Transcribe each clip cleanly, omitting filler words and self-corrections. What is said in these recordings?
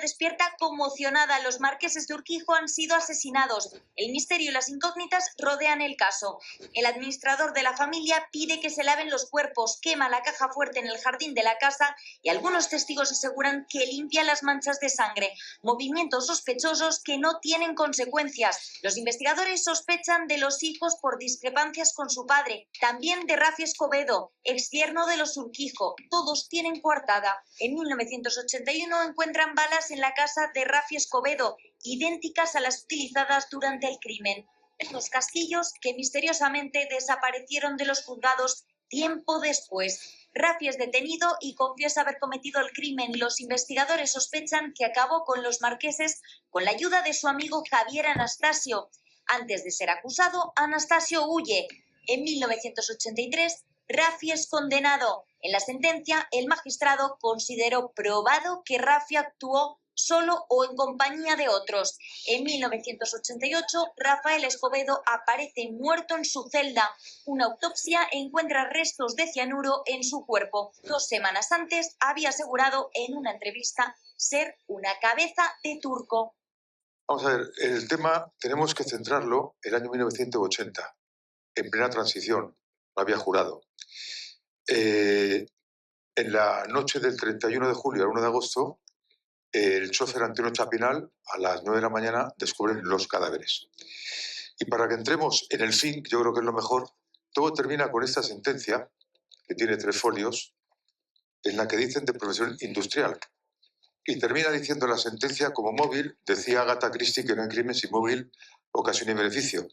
despierta conmocionada. Los marqueses de Urquijo han sido asesinados. El misterio y las incógnitas rodean el caso. El administrador de la familia pide que se laven los cuerpos, quema la caja fuerte en el jardín de la casa y algunos testigos aseguran que limpia las manchas de sangre. Movimientos sospechosos que no tienen consecuencias. Los investigadores sospechan de los hijos por discrepancias con su padre, también de Rafi Escobedo, exyerno de los Urquijo. Todos tienen coartada. En 1981 encuentran balas en la casa de Rafi Escobedo, idénticas a las utilizadas durante el crimen. Los casquillos que misteriosamente desaparecieron de los juzgados tiempo después. Rafi es detenido y confiesa haber cometido el crimen. Los investigadores sospechan que acabó con los marqueses con la ayuda de su amigo Javier Anastasio. Antes de ser acusado, Anastasio huye. En 1983, Rafi es condenado. En la sentencia, el magistrado consideró probado que Rafi actuó solo o en compañía de otros. En 1988, Rafael Escobedo aparece muerto en su celda. Una autopsia encuentra restos de cianuro en su cuerpo. 2 semanas antes, había asegurado en una entrevista ser una cabeza de turco. Vamos a ver, el tema tenemos que centrarlo en el año 1980, en plena transición, lo había jurado. En la noche del 31 de julio al 1 de agosto, el chofer Antonio Chapinal, a las 9 de la mañana, descubren los cadáveres. Y para que entremos en el fin, yo creo que es lo mejor, todo termina con esta sentencia, que tiene 3 folios, en la que dicen de profesión industrial. Y termina diciendo la sentencia como móvil, decía Agatha Christie que no hay crimen sin móvil, ocasión y beneficio.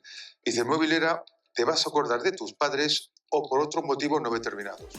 Dice, el móvil era, te vas a acordar de tus padres o por otros motivos no determinados.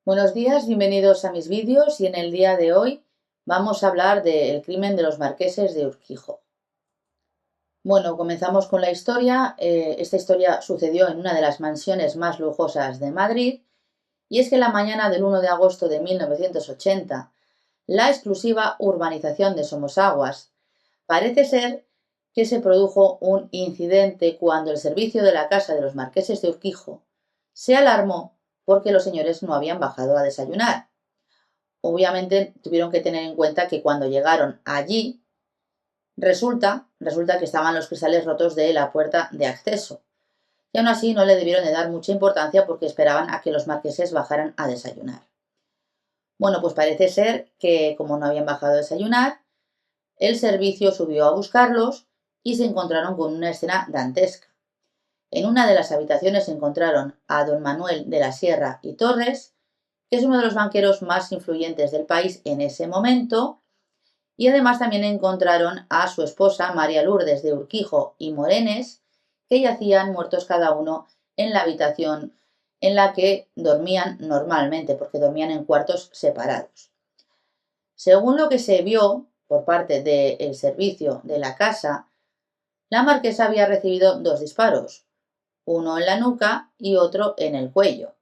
Buenos días, bienvenidos a mis vídeos y en el día de hoy vamos a hablar del crimen de los marqueses de Urquijo. Bueno, comenzamos con la historia. Esta historia sucedió en una de las mansiones más lujosas de Madrid y es que la mañana del 1 de agosto de 1980, la exclusiva urbanización de Somosaguas parece ser que se produjo un incidente cuando el servicio de la casa de los marqueses de Urquijo se alarmó porque los señores no habían bajado a desayunar. Obviamente tuvieron que tener en cuenta que cuando llegaron allí, resulta que estaban los cristales rotos de la puerta de acceso. Y aún así no le debieron de dar mucha importancia porque esperaban a que los marqueses bajaran a desayunar. Bueno, pues parece ser que como no habían bajado a desayunar, el servicio subió a buscarlos y se encontraron con una escena dantesca. En una de las habitaciones se encontraron a don Manuel de la Sierra y Torres, que es uno de los banqueros más influyentes del país en ese momento, y además también encontraron a su esposa María Lourdes de Urquijo y Morenes, que yacían muertos cada uno en la habitación en la que dormían normalmente, porque dormían en cuartos separados. Según lo que se vio por parte del servicio de la casa, la marquesa había recibido 2 disparos, uno en la nuca y otro en el cuello,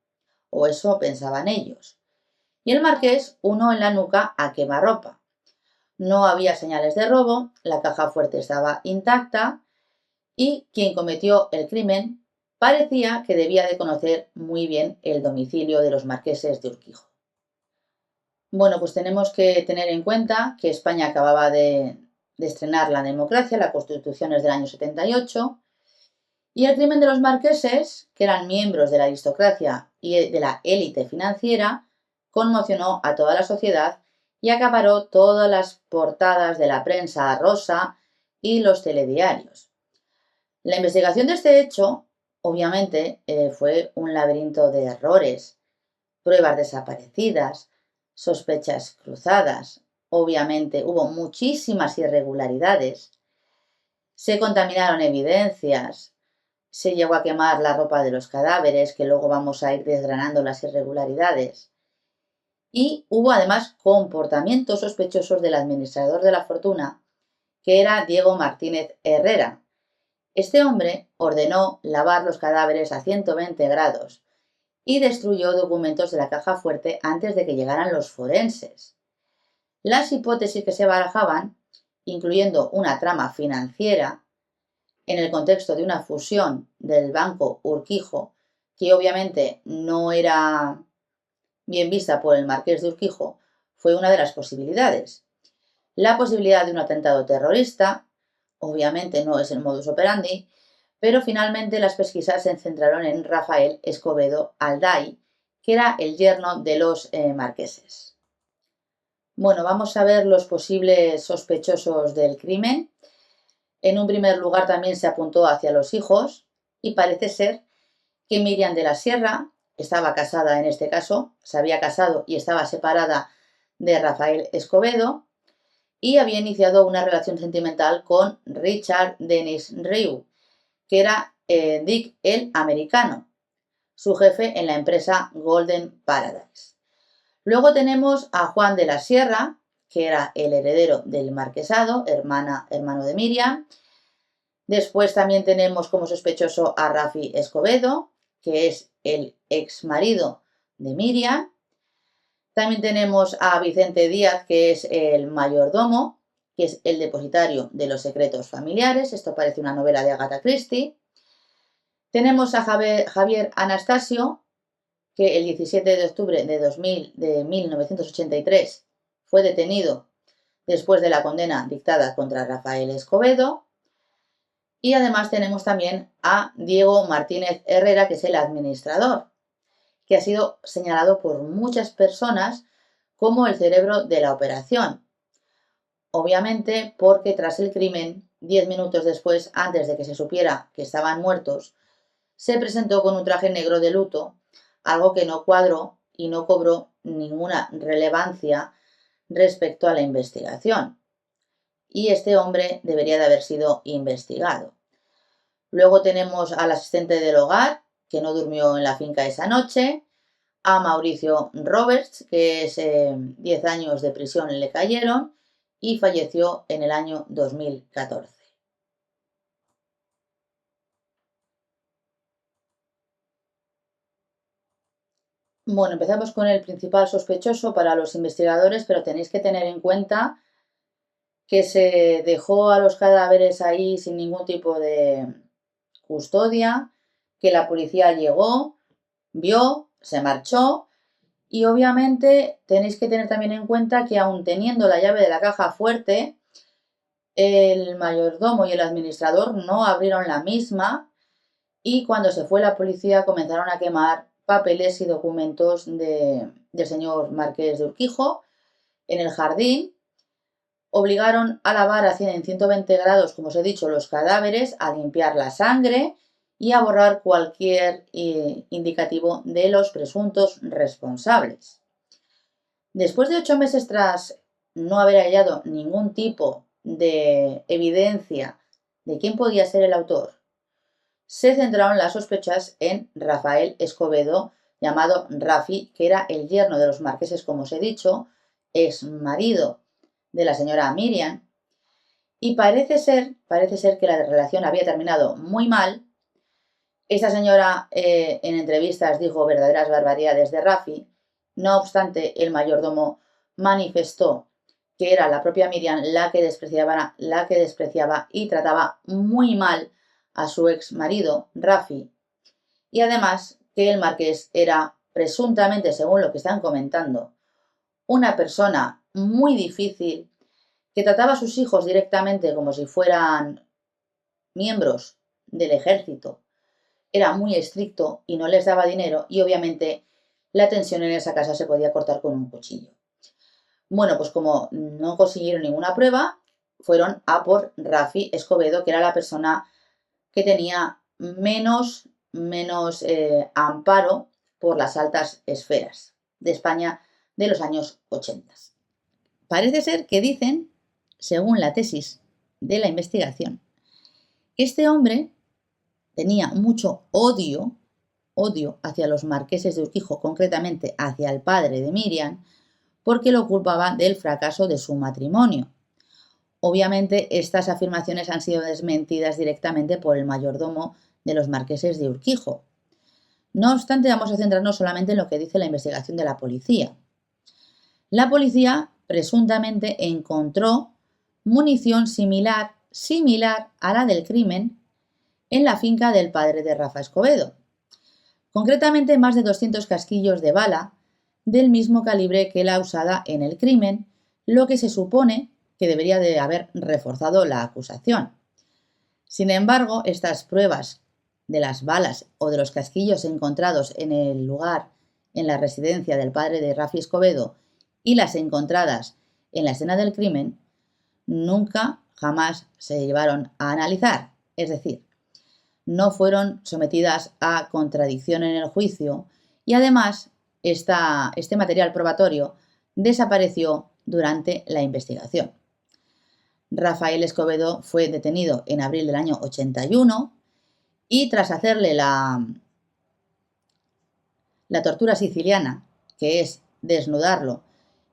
o eso pensaban ellos, y el marqués uno en la nuca a quemarropa. No había señales de robo, la caja fuerte estaba intacta y quien cometió el crimen parecía que debía de conocer muy bien el domicilio de los marqueses de Urquijo. Bueno, pues tenemos que tener en cuenta que España acababa de estrenar la democracia, la Constitución es del año 78, y el crimen de los marqueses, que eran miembros de la aristocracia y de la élite financiera, conmocionó a toda la sociedad y acaparó todas las portadas de la prensa rosa y los telediarios. La investigación de este hecho, obviamente, fue un laberinto de errores, pruebas desaparecidas, sospechas cruzadas. Obviamente hubo muchísimas irregularidades. Se contaminaron evidencias, se llegó a quemar la ropa de los cadáveres, que luego vamos a ir desgranando las irregularidades. Y hubo además comportamientos sospechosos del administrador de la fortuna, que era Diego Martínez Herrera. Este hombre ordenó lavar los cadáveres a 120 grados y destruyó documentos de la caja fuerte antes de que llegaran los forenses. Las hipótesis que se barajaban, incluyendo una trama financiera, en el contexto de una fusión del Banco Urquijo, que obviamente no era bien vista por el marqués de Urquijo, fue una de las posibilidades. La posibilidad de un atentado terrorista, obviamente no es el modus operandi, pero finalmente las pesquisas se centraron en Rafael Escobedo Alday, que era el yerno de los marqueses. Bueno, vamos a ver los posibles sospechosos del crimen. En un primer lugar también se apuntó hacia los hijos y parece ser que Miriam de la Sierra estaba casada en este caso, se había casado y estaba separada de Rafael Escobedo y había iniciado una relación sentimental con Richard Dennis Riu, que era Dick el americano, su jefe en la empresa Golden Paradise. Luego tenemos a Juan de la Sierra, que era el heredero del marquesado, hermano de Miriam. Después también tenemos como sospechoso a Rafi Escobedo, que es el ex marido de Miriam. También tenemos a Vicente Díaz, que es el mayordomo, que es el depositario de los secretos familiares. Esto parece una novela de Agatha Christie. Tenemos a Javier Anastasio, que el 17 de octubre de 1983 fue detenido después de la condena dictada contra Rafael Escobedo. Y además tenemos también a Diego Martínez Herrera, que es el administrador, que ha sido señalado por muchas personas como el cerebro de la operación. Obviamente porque tras el crimen, 10 minutos después, antes de que se supiera que estaban muertos, se presentó con un traje negro de luto, algo que no cuadró y no cobró ninguna relevancia respecto a la investigación. Y este hombre debería de haber sido investigado. Luego tenemos al asistente del hogar, que no durmió en la finca esa noche, a Mauricio Roberts, que es 10 años de prisión le cayeron y falleció en el año 2014. Bueno, empezamos con el principal sospechoso para los investigadores, pero tenéis que tener en cuenta que se dejó a los cadáveres ahí sin ningún tipo de custodia, que la policía llegó, vio, se marchó y obviamente tenéis que tener también en cuenta que aun teniendo la llave de la caja fuerte, el mayordomo y el administrador no abrieron la misma y cuando se fue la policía comenzaron a quemar papeles y documentos del señor Marqués de Urquijo en el jardín. Obligaron a lavar en 120 grados, como os he dicho, los cadáveres, a limpiar la sangre y a borrar cualquier indicativo de los presuntos responsables. Después de 8 meses tras no haber hallado ningún tipo de evidencia de quién podía ser el autor, se centraron las sospechas en Rafael Escobedo, llamado Rafi, que era el yerno de los marqueses, como os he dicho, ex marido de la señora Miriam, y parece ser que la relación había terminado muy mal. Esta señora en entrevistas dijo verdaderas barbaridades de Rafi. No obstante, el mayordomo manifestó que era la propia Miriam la que despreciaba y trataba muy mal a su ex marido, Rafi, y además que el marqués era presuntamente, según lo que están comentando, una persona muy difícil, que trataba a sus hijos directamente como si fueran miembros del ejército, era muy estricto y no les daba dinero y obviamente la tensión en esa casa se podía cortar con un cuchillo. Bueno, pues como no consiguieron ninguna prueba, fueron a por Rafi Escobedo, que era la persona que tenía menos amparo por las altas esferas de España de los años 80. Parece ser que dicen, según la tesis de la investigación, que este hombre tenía mucho odio hacia los marqueses de Urquijo, concretamente hacia el padre de Miriam, porque lo culpaba del fracaso de su matrimonio. Obviamente, estas afirmaciones han sido desmentidas directamente por el mayordomo de los marqueses de Urquijo. No obstante, vamos a centrarnos solamente en lo que dice la investigación de la policía. La policía presuntamente encontró munición similar a la del crimen en la finca del padre de Rafa Escobedo. Concretamente, más de 200 casquillos de bala del mismo calibre que la usada en el crimen, lo que se supone que debería de haber reforzado la acusación. Sin embargo, estas pruebas de las balas o de los casquillos encontrados en el lugar, en la residencia del padre de Rafi Escobedo, y las encontradas en la escena del crimen, nunca, jamás se llevaron a analizar. Es decir, no fueron sometidas a contradicción en el juicio y además este material probatorio desapareció durante la investigación. Rafael Escobedo fue detenido en abril del año 81 y tras hacerle la tortura siciliana, que es desnudarlo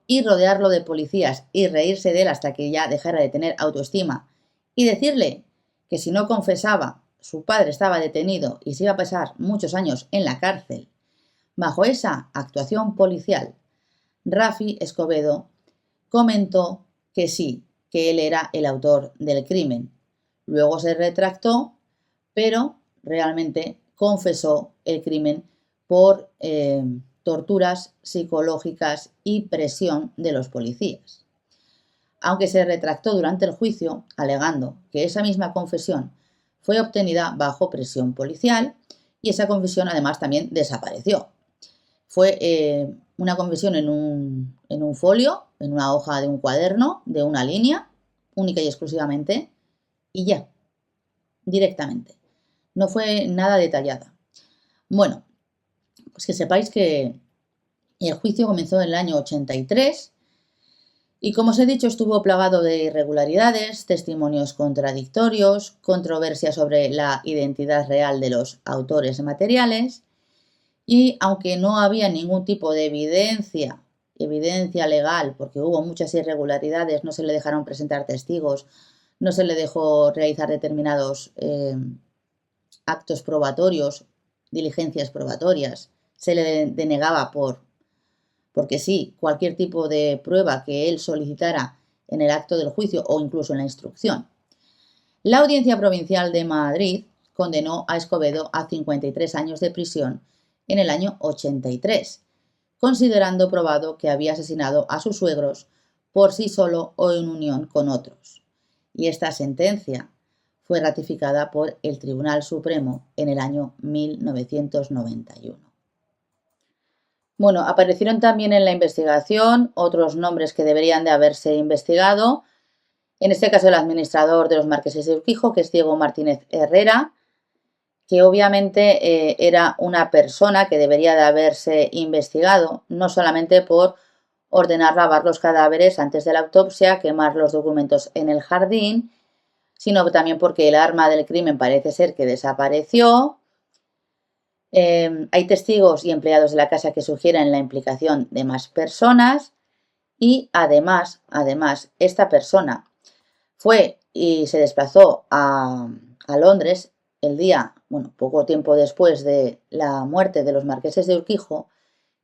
y rodearlo de policías y reírse de él hasta que ya dejara de tener autoestima y decirle que si no confesaba su padre estaba detenido y se iba a pasar muchos años en la cárcel. Bajo esa actuación policial, Rafi Escobedo comentó que sí, que él era el autor del crimen. Luego se retractó, pero realmente confesó el crimen por torturas psicológicas y presión de los policías. Aunque se retractó durante el juicio, alegando que esa misma confesión fue obtenida bajo presión policial y esa confesión además también desapareció. Fue una confesión en un folio, en una hoja de un cuaderno, de una línea, única y exclusivamente, y ya, directamente. No fue nada detallada. Bueno, pues que sepáis que el juicio comenzó en el año 83 y, como os he dicho, estuvo plagado de irregularidades, testimonios contradictorios, controversia sobre la identidad real de los autores materiales y, aunque no había ningún tipo de evidencia legal, porque hubo muchas irregularidades, no se le dejaron presentar testigos, no se le dejó realizar determinados actos probatorios, diligencias probatorias, se le denegaba porque sí, cualquier tipo de prueba que él solicitara en el acto del juicio o incluso en la instrucción. La Audiencia Provincial de Madrid condenó a Escobedo a 53 años de prisión en el año 83, considerando probado que había asesinado a sus suegros por sí solo o en unión con otros. Y esta sentencia fue ratificada por el Tribunal Supremo en el año 1991. Bueno, aparecieron también en la investigación otros nombres que deberían de haberse investigado. En este caso, el administrador de los marqueses de Urquijo, que es Diego Martínez Herrera, que obviamente era una persona que debería de haberse investigado, no solamente por ordenar lavar los cadáveres antes de la autopsia, quemar los documentos en el jardín, sino también porque el arma del crimen parece ser que desapareció. Hay testigos y empleados de la casa que sugieren la implicación de más personas y además, esta persona fue y se desplazó a Londres el día, poco tiempo después de la muerte de los marqueses de Urquijo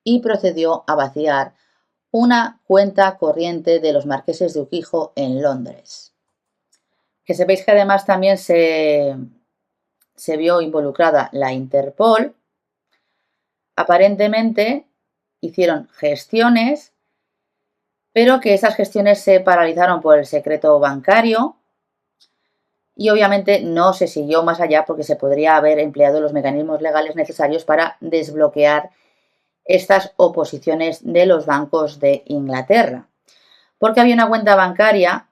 y procedió a vaciar una cuenta corriente de los marqueses de Urquijo en Londres. Que sepáis que además también se vio involucrada la Interpol. Aparentemente hicieron gestiones, pero que esas gestiones se paralizaron por el secreto bancario y obviamente no se siguió más allá porque se podría haber empleado los mecanismos legales necesarios para desbloquear estas oposiciones de los bancos de Inglaterra. porque había una cuenta bancaria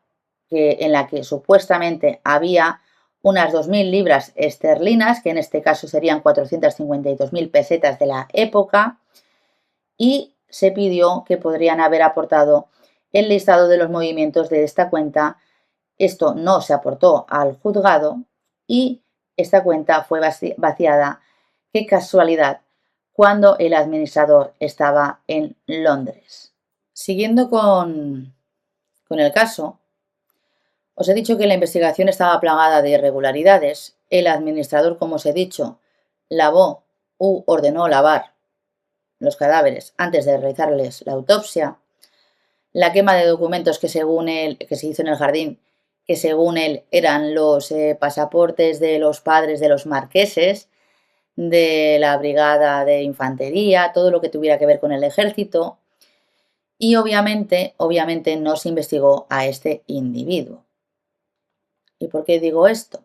en la que supuestamente había unas 2.000 libras esterlinas, que en este caso serían 452.000 pesetas de la época, y se pidió que podrían haber aportado el listado de los movimientos de esta cuenta. Esto no se aportó al juzgado y esta cuenta fue vaciada, qué casualidad, cuando el administrador estaba en Londres. Siguiendo con el caso, os he dicho que la investigación estaba plagada de irregularidades. El administrador, como os he dicho, lavó u ordenó lavar los cadáveres antes de realizarles la autopsia. La quema de documentos que se hizo en el jardín, que según él eran los pasaportes de los padres de los marqueses, de la brigada de infantería, todo lo que tuviera que ver con el ejército. Y obviamente no se investigó a este individuo. ¿Y por qué digo esto?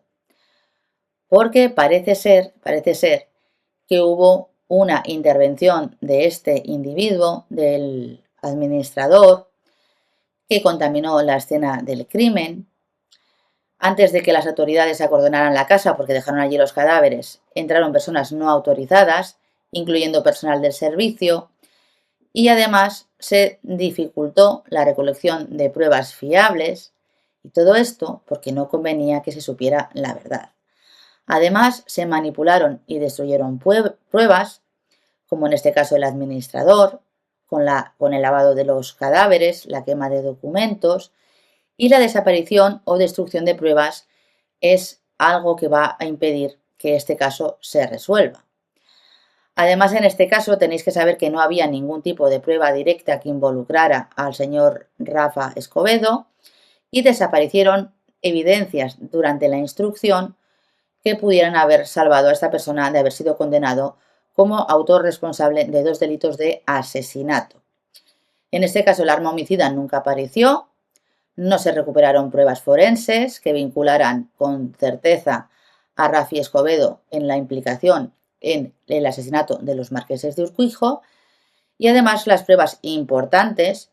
Porque parece ser que hubo una intervención de este individuo, del administrador, que contaminó la escena del crimen. Antes de que las autoridades acordonaran la casa porque dejaron allí los cadáveres, entraron personas no autorizadas, incluyendo personal del servicio, y además se dificultó la recolección de pruebas fiables, y todo esto porque no convenía que se supiera la verdad. Además, se manipularon y destruyeron pruebas, como en este caso el administrador, con el lavado de los cadáveres, la quema de documentos, y la desaparición o destrucción de pruebas es algo que va a impedir que este caso se resuelva. Además, en este caso tenéis que saber que no había ningún tipo de prueba directa que involucrara al señor Rafa Escobedo y desaparecieron evidencias durante la instrucción que pudieran haber salvado a esta persona de haber sido condenado como autor responsable de 2 delitos de asesinato. En este caso, el arma homicida nunca apareció, no se recuperaron pruebas forenses que vincularan con certeza a Rafi Escobedo en la implicación en el asesinato de los marqueses de Urquijo, y además las pruebas importantes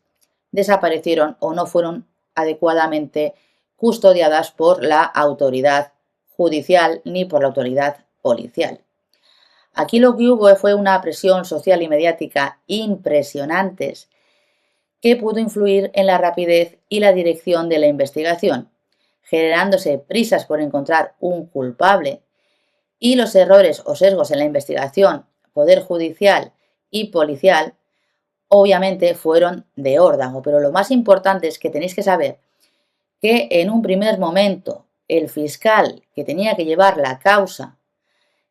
desaparecieron o no fueron adecuadamente custodiadas por la autoridad judicial ni por la autoridad policial. Aquí lo que hubo fue una presión social y mediática impresionantes que pudo influir en la rapidez y la dirección de la investigación, generándose prisas por encontrar un culpable, y los errores o sesgos en la investigación, poder judicial y policial, obviamente fueron de órdago. Pero lo más importante es que tenéis que saber que en un primer momento el fiscal que tenía que llevar la causa,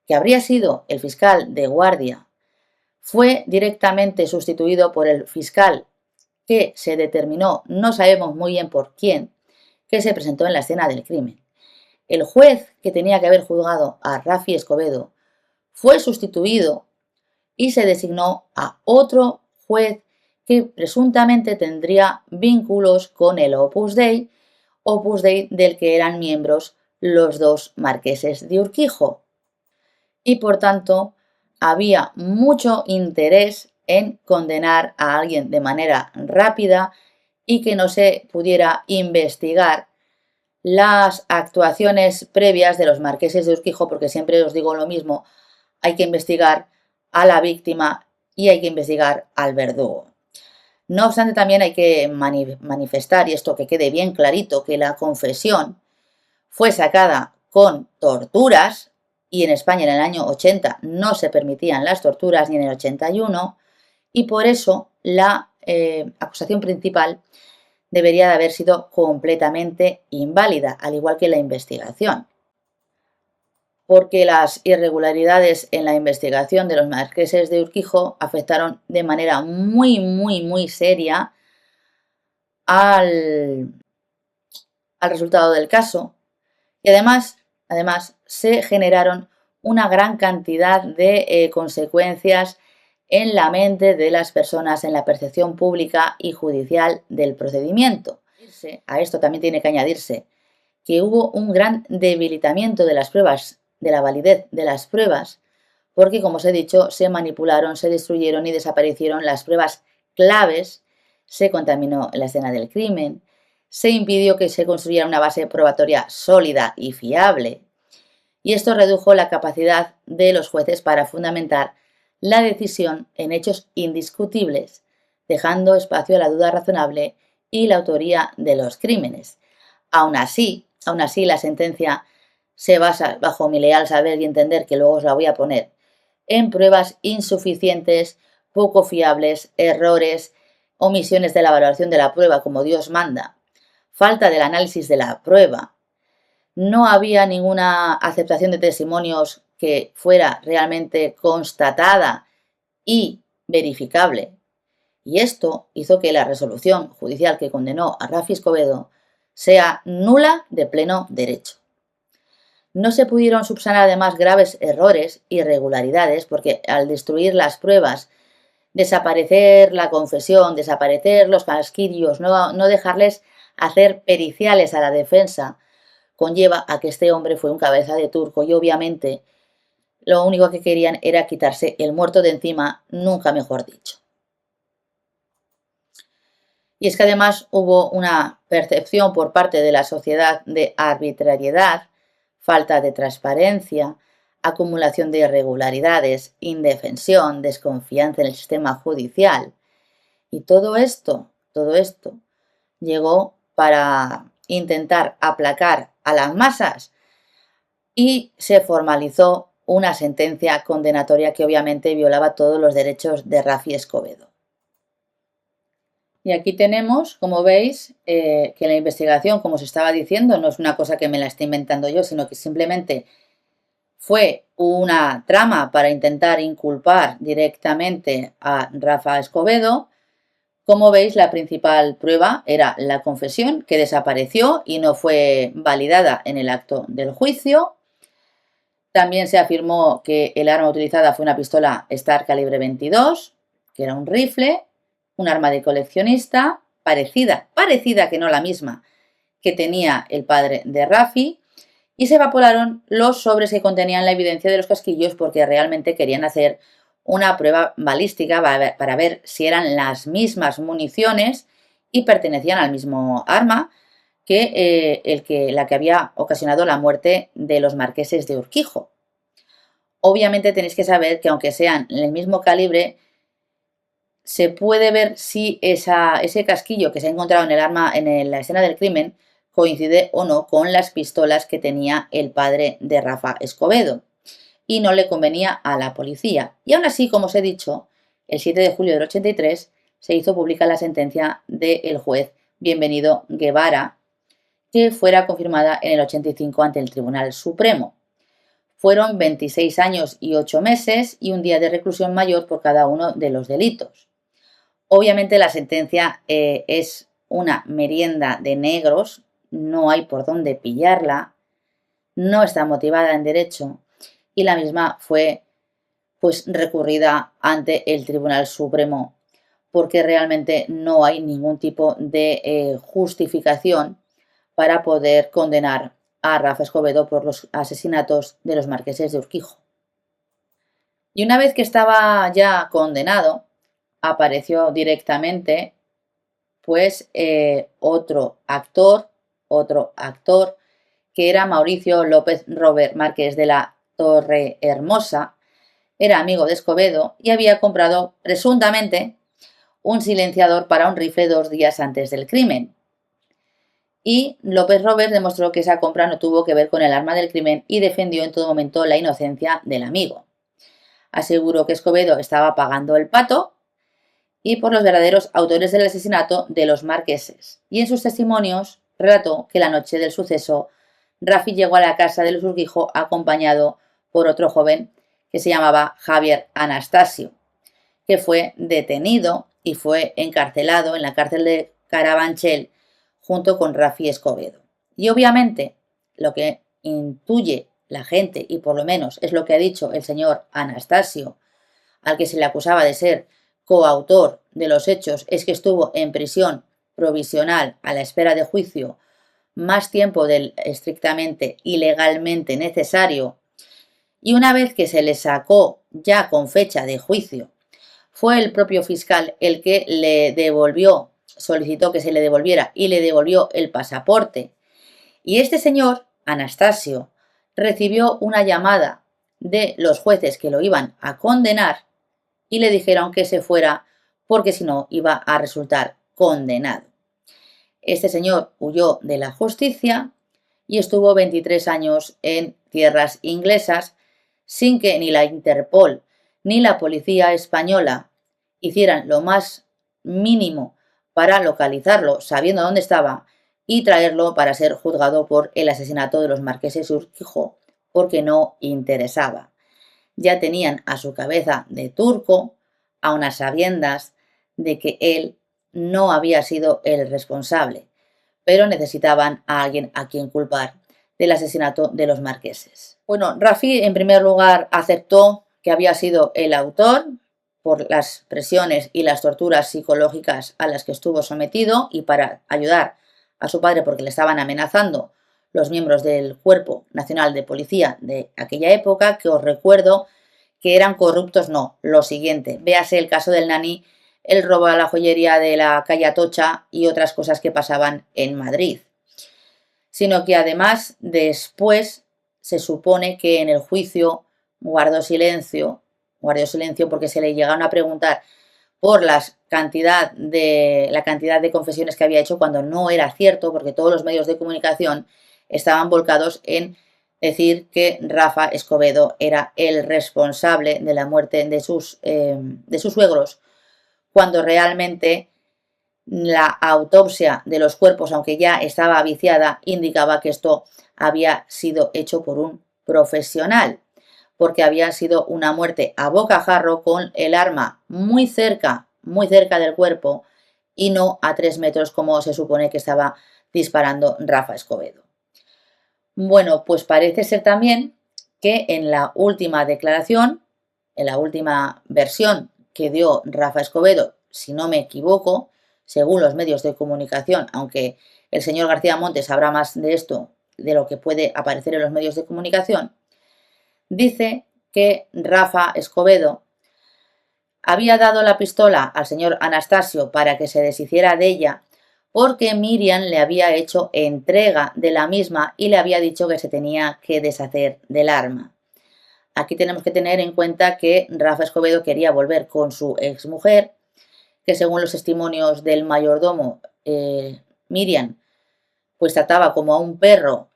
que habría sido el fiscal de guardia, fue directamente sustituido por el fiscal que se determinó, no sabemos muy bien por quién, que se presentó en la escena del crimen. El juez que tenía que haber juzgado a Rafi Escobedo fue sustituido y se designó a otro juez que presuntamente tendría vínculos con el Opus Dei del que eran miembros los 2 marqueses de Urquijo. Y por tanto, había mucho interés en condenar a alguien de manera rápida y que no se pudiera investigar las actuaciones previas de los marqueses de Urquijo, porque siempre os digo lo mismo, hay que investigar a la víctima y hay que investigar al verdugo. No obstante, también hay que manifestar, y esto que quede bien clarito, que la confesión fue sacada con torturas, y en España en el año 80 no se permitían las torturas, ni en el 81, y por eso la acusación principal debería de haber sido completamente inválida, al igual que la investigación, porque las irregularidades en la investigación de los marqueses de Urquijo afectaron de manera muy seria al resultado del caso, y además se generaron una gran cantidad de consecuencias en la mente de las personas, en la percepción pública y judicial del procedimiento. A esto también tiene que añadirse que hubo un gran debilitamiento de las pruebas, de la validez de las pruebas, porque, como os he dicho, se manipularon, se destruyeron y desaparecieron las pruebas claves, se contaminó la escena del crimen, se impidió que se construyera una base probatoria sólida y fiable, y esto redujo la capacidad de los jueces para fundamentar la decisión en hechos indiscutibles, dejando espacio a la duda razonable y la autoría de los crímenes. Aún así, la sentencia se basa, bajo mi leal saber y entender, que luego os la voy a poner, en pruebas insuficientes, poco fiables, errores, omisiones de la valoración de la prueba como Dios manda, falta del análisis de la prueba. No había ninguna aceptación de testimonios que fuera realmente constatada y verificable. Y esto hizo que la resolución judicial que condenó a Rafi Escobedo sea nula de pleno derecho. No se pudieron subsanar además graves errores, irregularidades, porque al destruir las pruebas, desaparecer la confesión, desaparecer los casquillos, no dejarles hacer periciales a la defensa, conlleva a que este hombre fue un cabeza de turco y obviamente lo único que querían era quitarse el muerto de encima, nunca mejor dicho. Y es que además hubo una percepción por parte de la sociedad de arbitrariedad, falta de transparencia, acumulación de irregularidades, indefensión, desconfianza en el sistema judicial. Y todo esto llegó para intentar aplacar a las masas y se formalizó una sentencia condenatoria que obviamente violaba todos los derechos de Rafi Escobedo. Y aquí tenemos, como veis, que la investigación, como os estaba diciendo, no es una cosa que me la esté inventando yo, sino que simplemente fue una trama para intentar inculpar directamente a Rafa Escobedo. Como veis, la principal prueba era la confesión, que desapareció y no fue validada en el acto del juicio. También se afirmó que el arma utilizada fue una pistola Star calibre 22, que era un rifle, un arma de coleccionista, parecida que no la misma que tenía el padre de Rafi, y se evaporaron los sobres que contenían la evidencia de los casquillos porque realmente querían hacer una prueba balística para ver si eran las mismas municiones y pertenecían al mismo arma que la que había ocasionado la muerte de los marqueses de Urquijo. Obviamente tenéis que saber que aunque sean el mismo calibre, se puede ver si ese casquillo que se ha encontrado en el arma en la escena del crimen coincide o no con las pistolas que tenía el padre de Rafa Escobedo, y no le convenía a la policía. Y aún así, como os he dicho, el 7 de julio del 83 se hizo pública la sentencia del juez Bienvenido Guevara, que fuera confirmada en el 85 ante el Tribunal Supremo. Fueron 26 años y 8 meses y un día de reclusión mayor por cada uno de los delitos. Obviamente la sentencia es una merienda de negros, no hay por dónde pillarla, no está motivada en derecho y la misma fue recurrida ante el Tribunal Supremo porque realmente no hay ningún tipo de justificación para poder condenar a Rafa Escobedo por los asesinatos de los marqueses de Urquijo. Y una vez que estaba ya condenado, apareció directamente otro actor que era Mauricio López Robert Márquez de la Torre Hermosa. Era amigo de Escobedo y había comprado presuntamente un silenciador para un rifle 2 días antes del crimen. Y López Robert demostró que esa compra no tuvo que ver con el arma del crimen y defendió en todo momento la inocencia del amigo. Aseguró que Escobedo estaba pagando el pato y por los verdaderos autores del asesinato de los marqueses. Y en sus testimonios relató que la noche del suceso Rafi llegó a la casa de los Urquijo acompañado por otro joven que se llamaba Javier Anastasio, que fue detenido y fue encarcelado en la cárcel de Carabanchel junto con Rafi Escobedo. Y obviamente lo que intuye la gente, y por lo menos es lo que ha dicho el señor Anastasio, al que se le acusaba de ser coautor de los hechos, es que estuvo en prisión provisional a la espera de juicio más tiempo del estrictamente y legalmente necesario, y una vez que se le sacó ya con fecha de juicio, fue el propio fiscal el que le devolvió solicitó que se le devolviera y le devolvió el pasaporte. Y este señor, Anastasio, recibió una llamada de los jueces que lo iban a condenar y le dijeron que se fuera porque si no iba a resultar condenado. Este señor huyó de la justicia y estuvo 23 años en tierras inglesas sin que ni la Interpol ni la policía española hicieran lo más mínimo para localizarlo sabiendo dónde estaba y traerlo para ser juzgado por el asesinato de los marqueses de Urquijo, porque no interesaba. Ya tenían a su cabeza de turco, a unas sabiendas de que él no había sido el responsable, pero necesitaban a alguien a quien culpar del asesinato de los marqueses. Bueno, Rafi en primer lugar aceptó que había sido el autor por las presiones y las torturas psicológicas a las que estuvo sometido y para ayudar a su padre porque le estaban amenazando los miembros del Cuerpo Nacional de Policía de aquella época, que os recuerdo que eran corruptos, no, lo siguiente, véase el caso del Nani, el robo a la joyería de la calle Atocha y otras cosas que pasaban en Madrid. Sino que además después se supone que en el juicio guardó silencio porque se le llegaron a preguntar por la cantidad de confesiones que había hecho cuando no era cierto, porque todos los medios de comunicación estaban volcados en decir que Rafa Escobedo era el responsable de la muerte de sus suegros, cuando realmente la autopsia de los cuerpos, aunque ya estaba viciada, indicaba que esto había sido hecho por un profesional, porque había sido una muerte a bocajarro con el arma muy cerca del cuerpo y no a 3 metros como se supone que estaba disparando Rafa Escobedo. Bueno, pues parece ser también que en la última declaración, en la última versión que dio Rafa Escobedo, si no me equivoco, según los medios de comunicación, aunque el señor García Montes sabrá más de esto, de lo que puede aparecer en los medios de comunicación, dice que Rafa Escobedo había dado la pistola al señor Anastasio para que se deshiciera de ella porque Miriam le había hecho entrega de la misma y le había dicho que se tenía que deshacer del arma. Aquí tenemos que tener en cuenta que Rafa Escobedo quería volver con su exmujer, que según los testimonios del mayordomo, Miriam, pues trataba como a un perro,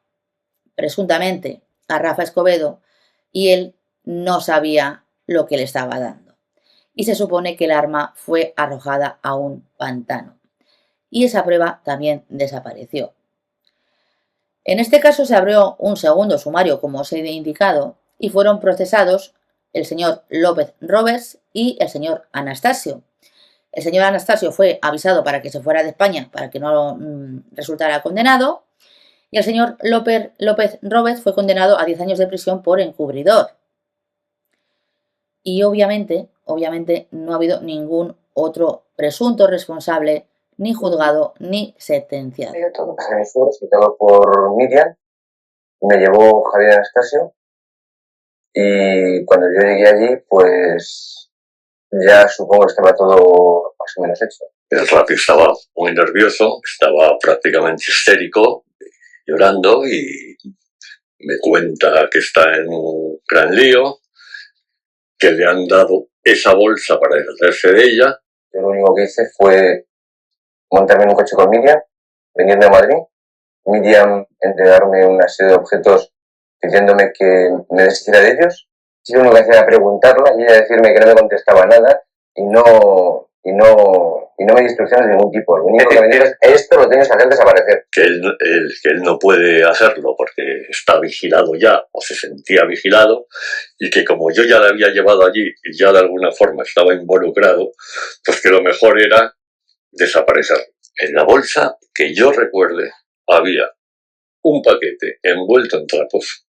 presuntamente, a Rafa Escobedo, y él no sabía lo que le estaba dando. Y se supone que el arma fue arrojada a un pantano. Y esa prueba también desapareció. En este caso se abrió un segundo sumario, como os he indicado, y fueron procesados el señor López Roberts y el señor Anastasio. El señor Anastasio fue avisado para que se fuera de España para que no resultara condenado, y el señor López Roberts fue condenado a 10 años de prisión por encubridor. Y obviamente no ha habido ningún otro presunto responsable ni juzgado ni sentenciado. Fue citado por Miriam, me llevó Javier Anastasio y cuando yo llegué allí, pues ya supongo que estaba todo más o menos hecho. El Rafi estaba muy nervioso, estaba prácticamente histérico, llorando y me cuenta que está en un gran lío, que le han dado esa bolsa para deshacerse de ella. Yo lo único que hice fue montarme en un coche con Miriam, venirme a Madrid, Miriam entregarme una serie de objetos pidiéndome que me deshiciera de ellos. Yo lo único que hacía era preguntarla y ella decirme que no me contestaba nada y no me di instrucciones de ningún tipo. Lo único que me dijo es, esto lo tienes que hacer desaparecer. Que él no puede hacerlo porque está vigilado ya, o se sentía vigilado, y que como yo ya le había llevado allí y ya de alguna forma estaba involucrado, pues que lo mejor era desaparecer. En la bolsa, que yo recuerde, había un paquete envuelto en trapos,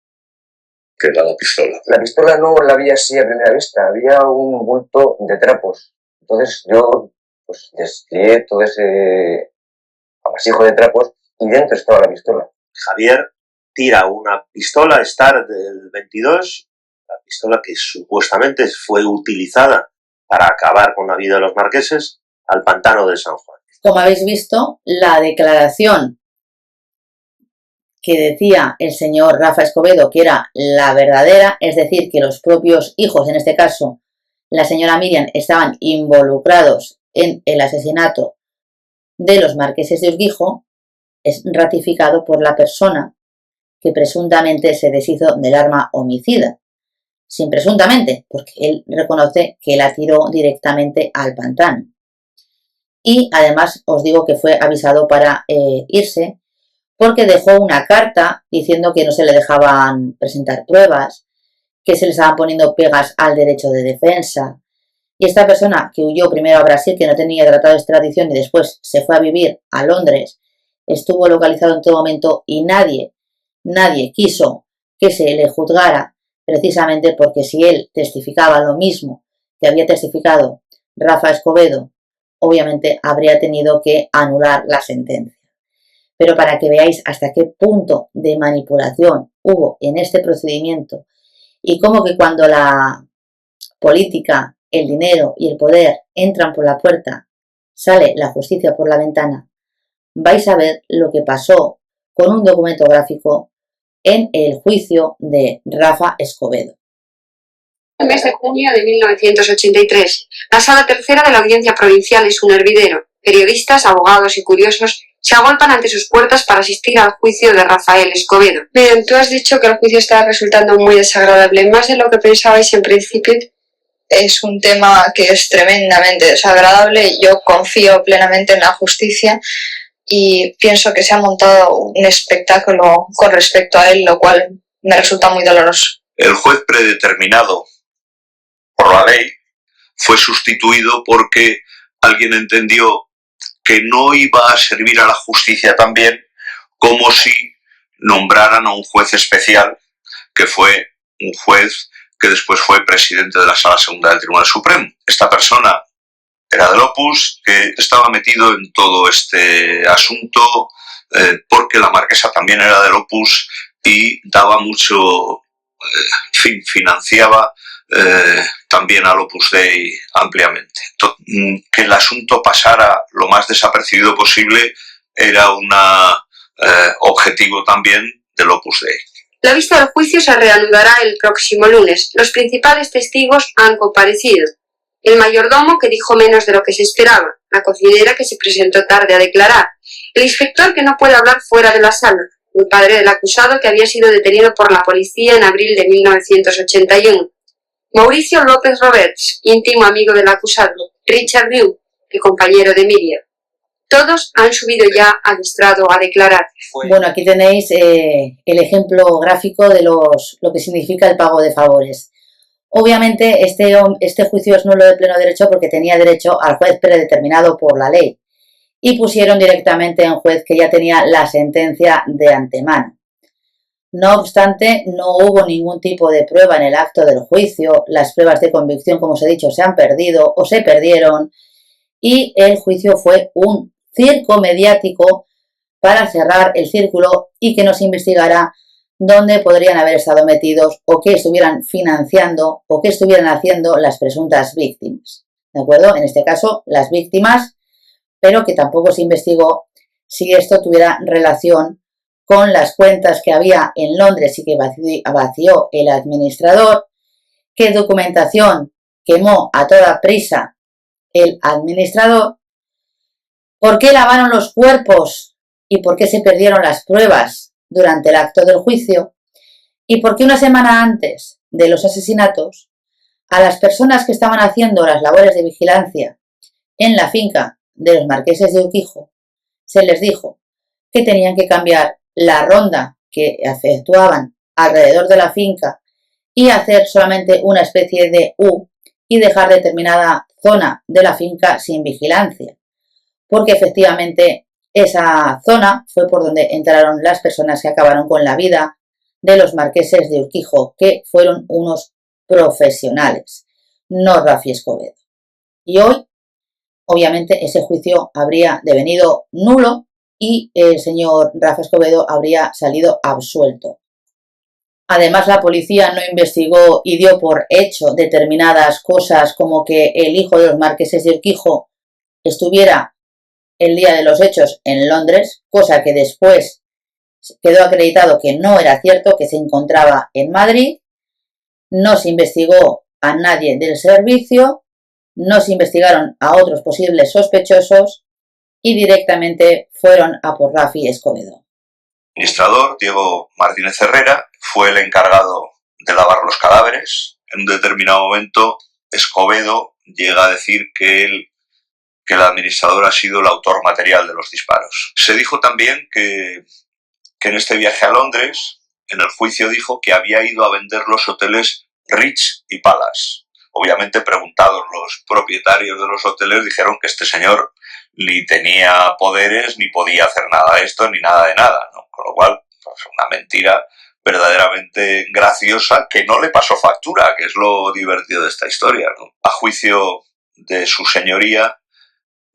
que era la pistola. La pistola no la vi así a primera vista, había un bulto de trapos. Entonces yo pues deslié todo ese amasijo de trapos y dentro estaba la pistola. Javier tira una pistola Star del 22, la pistola que supuestamente fue utilizada para acabar con la vida de los marqueses, al pantano de San Juan. Como habéis visto, la declaración que decía el señor Rafa Escobedo que era la verdadera, es decir, que los propios hijos, en este caso la señora Miriam, estaban involucrados en el asesinato de los marqueses de Urquijo, es ratificado por la persona que presuntamente se deshizo del arma homicida. Sin presuntamente, porque él reconoce que la tiró directamente al pantano. Y además os digo que fue avisado para irse, porque dejó una carta diciendo que no se le dejaban presentar pruebas, que se le estaban poniendo pegas al derecho de defensa. Y esta persona que huyó primero a Brasil, que no tenía tratado de extradición, y después se fue a vivir a Londres, estuvo localizado en todo momento y nadie quiso que se le juzgara, precisamente porque si él testificaba lo mismo que había testificado Rafa Escobedo, obviamente habría tenido que anular la sentencia. Pero para que veáis hasta qué punto de manipulación hubo en este procedimiento y cómo que cuando la política, el dinero y el poder entran por la puerta, sale la justicia por la ventana, vais a ver lo que pasó con un documento gráfico en el juicio de Rafa Escobedo. El mes de junio de 1983, la Sala Tercera de la Audiencia Provincial es un hervidero. Periodistas, abogados y curiosos se agolpan ante sus puertas para asistir al juicio de Rafael Escobedo. Bien, tú has dicho que el juicio está resultando muy desagradable, más de lo que pensabais en principio. Es un tema que es tremendamente desagradable. Yo confío plenamente en la justicia y pienso que se ha montado un espectáculo con respecto a él, lo cual me resulta muy doloroso. El juez predeterminado por la ley fue sustituido porque alguien entendió que no iba a servir a la justicia tan bien como si nombraran a un juez especial, que fue un juez que después fue presidente de la Sala Segunda del Tribunal Supremo. Esta persona era del Opus, que estaba metido en todo este asunto porque la marquesa también era del Opus y daba mucho, financiaba también al Opus Dei ampliamente. Que el asunto pasara lo más desapercibido posible era un objetivo también del Opus Dei. La vista del juicio se reanudará el próximo lunes. Los principales testigos han comparecido. El mayordomo, que dijo menos de lo que se esperaba, la cocinera, que se presentó tarde a declarar, el inspector, que no puede hablar fuera de la sala, el padre del acusado, que había sido detenido por la policía en abril de 1981, Mauricio López Roberts, íntimo amigo del acusado, Richard New, el compañero de Miriam. Todos han subido ya al estrado a declarar. Bueno, aquí tenéis el ejemplo gráfico de lo que significa el pago de favores. Obviamente este juicio es nulo de pleno derecho porque tenía derecho al juez predeterminado por la ley y pusieron directamente a un juez que ya tenía la sentencia de antemano. No obstante, no hubo ningún tipo de prueba en el acto del juicio, las pruebas de convicción, como os he dicho, se han perdido o se perdieron y el juicio fue un circo mediático para cerrar el círculo y que nos investigara dónde podrían haber estado metidos o qué estuvieran financiando o qué estuvieran haciendo las presuntas víctimas. ¿De acuerdo? En este caso, las víctimas, pero que tampoco se investigó si esto tuviera relación con las cuentas que había en Londres y que vació el administrador, qué documentación quemó a toda prisa el administrador, por qué lavaron los cuerpos y por qué se perdieron las pruebas durante el acto del juicio y por qué una semana antes de los asesinatos a las personas que estaban haciendo las labores de vigilancia en la finca de los marqueses de Urquijo se les dijo que tenían que cambiar la ronda que efectuaban alrededor de la finca y hacer solamente una especie de U y dejar determinada zona de la finca sin vigilancia, porque efectivamente esa zona fue por donde entraron las personas que acabaron con la vida de los marqueses de Urquijo, que fueron unos profesionales, no Rafi Escobedo. Y hoy, obviamente, ese juicio habría devenido nulo y el señor Rafa Escobedo habría salido absuelto. Además, la policía no investigó y dio por hecho determinadas cosas como que el hijo de los marqueses de Urquijo estuviera el día de los hechos en Londres, cosa que después quedó acreditado que no era cierto, que se encontraba en Madrid. No se investigó a nadie del servicio, no se investigaron a otros posibles sospechosos y directamente fueron a por Rafi Escobedo. El administrador, Diego Martínez Herrera, fue el encargado de lavar los cadáveres. En un determinado momento, Escobedo llega a decir que el administrador ha sido el autor material de los disparos. Se dijo también que en este viaje a Londres, en el juicio dijo que había ido a vender los hoteles Ritz y Palace. Obviamente, preguntados los propietarios de los hoteles, dijeron que este señor ni tenía poderes, ni podía hacer nada de esto, ni nada de nada, ¿no? Con lo cual, pues, una mentira verdaderamente graciosa que no le pasó factura, que es lo divertido de esta historia, ¿no? A juicio de su señoría,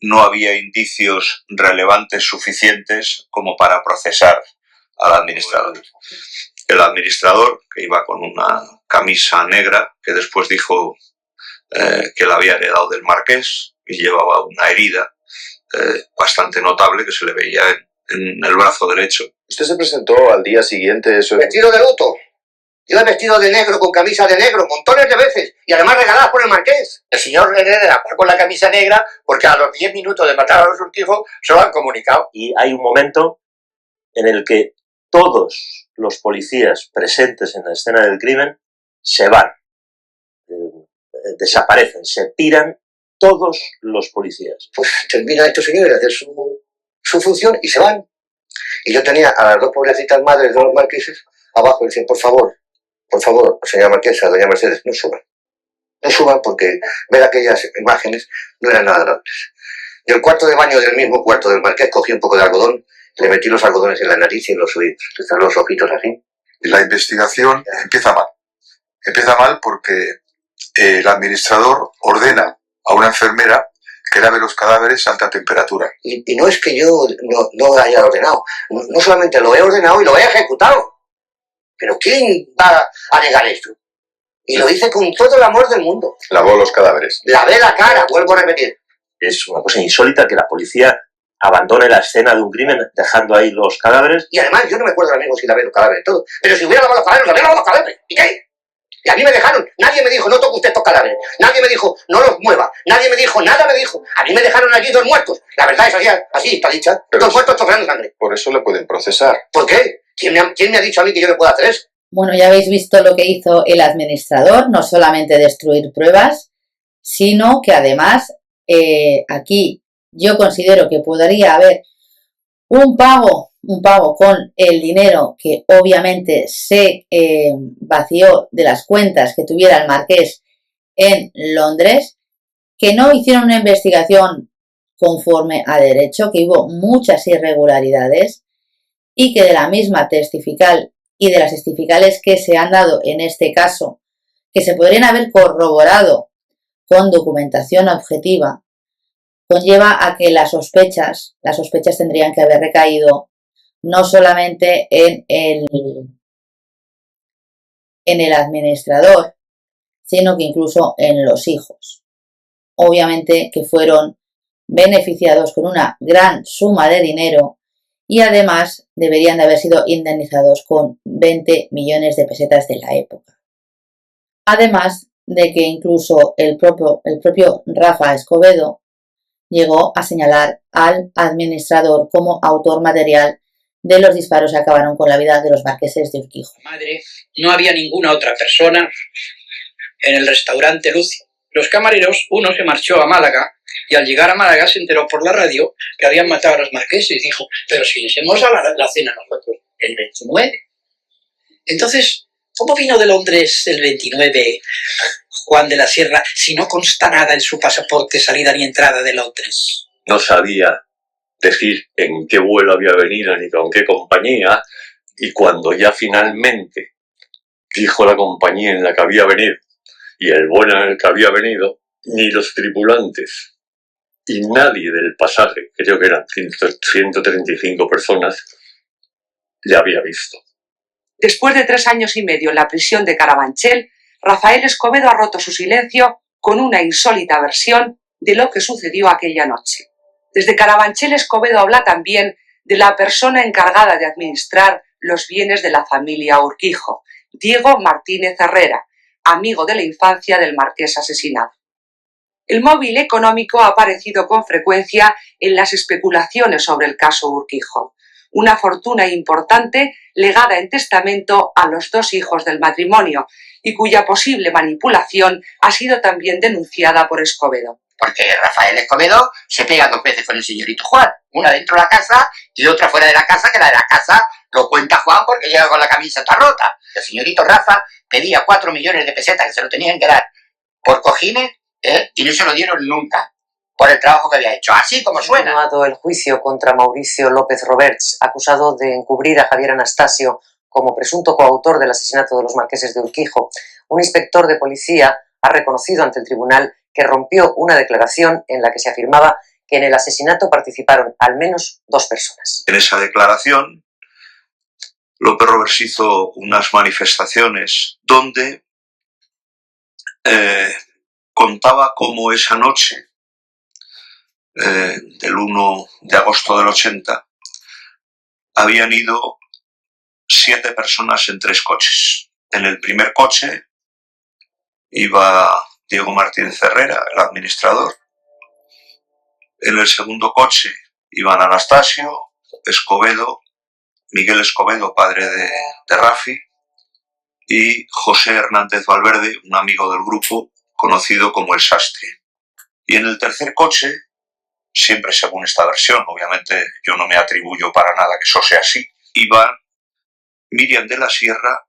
no había indicios relevantes suficientes como para procesar al administrador. El administrador, que iba con una camisa negra, que después dijo que la había heredado del marqués, y llevaba una herida bastante notable que se le veía en el brazo derecho. ¿Usted se presentó al día siguiente? Vestido de luto. Yo he vestido de negro, con camisa de negro, montones de veces, y además regaladas por el marqués. El señor Herrera va con la camisa negra porque a los 10 minutos de matar a los Urquijo se lo han comunicado. Y hay un momento en el que todos los policías presentes en la escena del crimen se van, desaparecen, se piran todos los policías. Pues terminan estos señores de hacer su función y se van. Y yo tenía a las dos pobrecitas madres de los marqueses abajo y decían, por favor, señora marquesa, doña Mercedes, no suban. No suban porque ver aquellas imágenes no eran nada agradables. Del cuarto de baño del mismo cuarto del marqués cogí un poco de algodón, le metí los algodones en la nariz y en los oídos. Están los ojitos así. La investigación empieza mal. Empieza mal porque el administrador ordena a una enfermera que lave los cadáveres a alta temperatura. Y no es que yo no lo haya ordenado. No solamente lo he ordenado y lo he ejecutado. Pero ¿quién va a negar esto? Y lo hice con todo el amor del mundo. Lavó los cadáveres. Lavé la cara, vuelvo a repetir. Es una cosa insólita que la policía abandone la escena de un crimen dejando ahí los cadáveres. Y además yo no me acuerdo ahora mismo si lavé los cadáveres todo. Pero si hubiera lavado los cadáveres, lavado los cadáveres. ¿Y qué? Y a mí me dejaron, nadie me dijo, no toque usted estos cadáveres. Nadie me dijo, no los mueva. Nadie me dijo, nada me dijo. A mí me dejaron allí 2 muertos. La verdad es así está dicha. Pero 2 muertos chorreando sangre. Por eso le pueden procesar. ¿Por qué? ¿Quién me ha dicho a mí que yo no puedo hacer eso? Bueno, ya habéis visto lo que hizo el administrador, no solamente destruir pruebas, sino que además aquí yo considero que podría haber un pago con el dinero que obviamente se vació de las cuentas que tuviera el marqués en Londres, que no hicieron una investigación conforme a derecho, que hubo muchas irregularidades y que de la misma testifical y de las testificales que se han dado en este caso, que se podrían haber corroborado con documentación objetiva, conlleva a que las sospechas tendrían que haber recaído no solamente en el administrador, sino que incluso en los hijos. Obviamente que fueron beneficiados con una gran suma de dinero y además deberían de haber sido indemnizados con 20 millones de pesetas de la época. Además de que incluso el propio Rafa Escobedo llegó a señalar al administrador como autor material de los disparos que acabaron con la vida de los marqueses de Urquijo. Madre, no había ninguna otra persona en el restaurante Lucio. Los camareros, uno se marchó a Málaga y al llegar a Málaga se enteró por la radio que habían matado a los marqueses y dijo, pero si hicimos la cena nosotros el 29. Entonces, ¿cómo vino de Londres el 29 Juan de la Sierra si no consta nada en su pasaporte salida ni entrada de Londres? No sabía decir en qué vuelo había venido ni con qué compañía, y cuando ya finalmente dijo la compañía en la que había venido y el vuelo en el que había venido, ni los tripulantes y nadie del pasaje, creo que eran 135 personas, le había visto. Después de 3 años y medio en la prisión de Carabanchel, Rafael Escobedo ha roto su silencio con una insólita versión de lo que sucedió aquella noche. Desde Carabanchel, Escobedo habla también de la persona encargada de administrar los bienes de la familia Urquijo, Diego Martínez Herrera, amigo de la infancia del marqués asesinado. El móvil económico ha aparecido con frecuencia en las especulaciones sobre el caso Urquijo, una fortuna importante legada en testamento a los dos hijos del matrimonio y cuya posible manipulación ha sido también denunciada por Escobedo. Porque Rafael Escobedo se pega 2 veces con el señorito Juan, una dentro de la casa y otra fuera de la casa, que la de la casa lo cuenta Juan porque llega con la camiseta rota. El señorito Rafa pedía 4 millones de pesetas que se lo tenían que dar por cojines, y no se lo dieron nunca por el trabajo que había hecho, así como suena. Continuado el juicio contra Mauricio López Roberts, acusado de encubrir a Javier Anastasio como presunto coautor del asesinato de los marqueses de Urquijo. Un inspector de policía ha reconocido ante el tribunal que rompió una declaración en la que se afirmaba que en el asesinato participaron al menos 2 personas. En esa declaración, López Roberts hizo unas manifestaciones donde contaba cómo esa noche del 1 de agosto del 80 habían ido 7 personas en 3 coches. En el primer coche iba Diego Martínez Herrera, el administrador. En el segundo coche iban Anastasio, Escobedo, Miguel Escobedo, padre de Rafi, y José Hernández Valverde, un amigo del grupo conocido como el Sastre. Y en el tercer coche, siempre según esta versión, obviamente yo no me atribuyo para nada que eso sea así, iban Miriam de la Sierra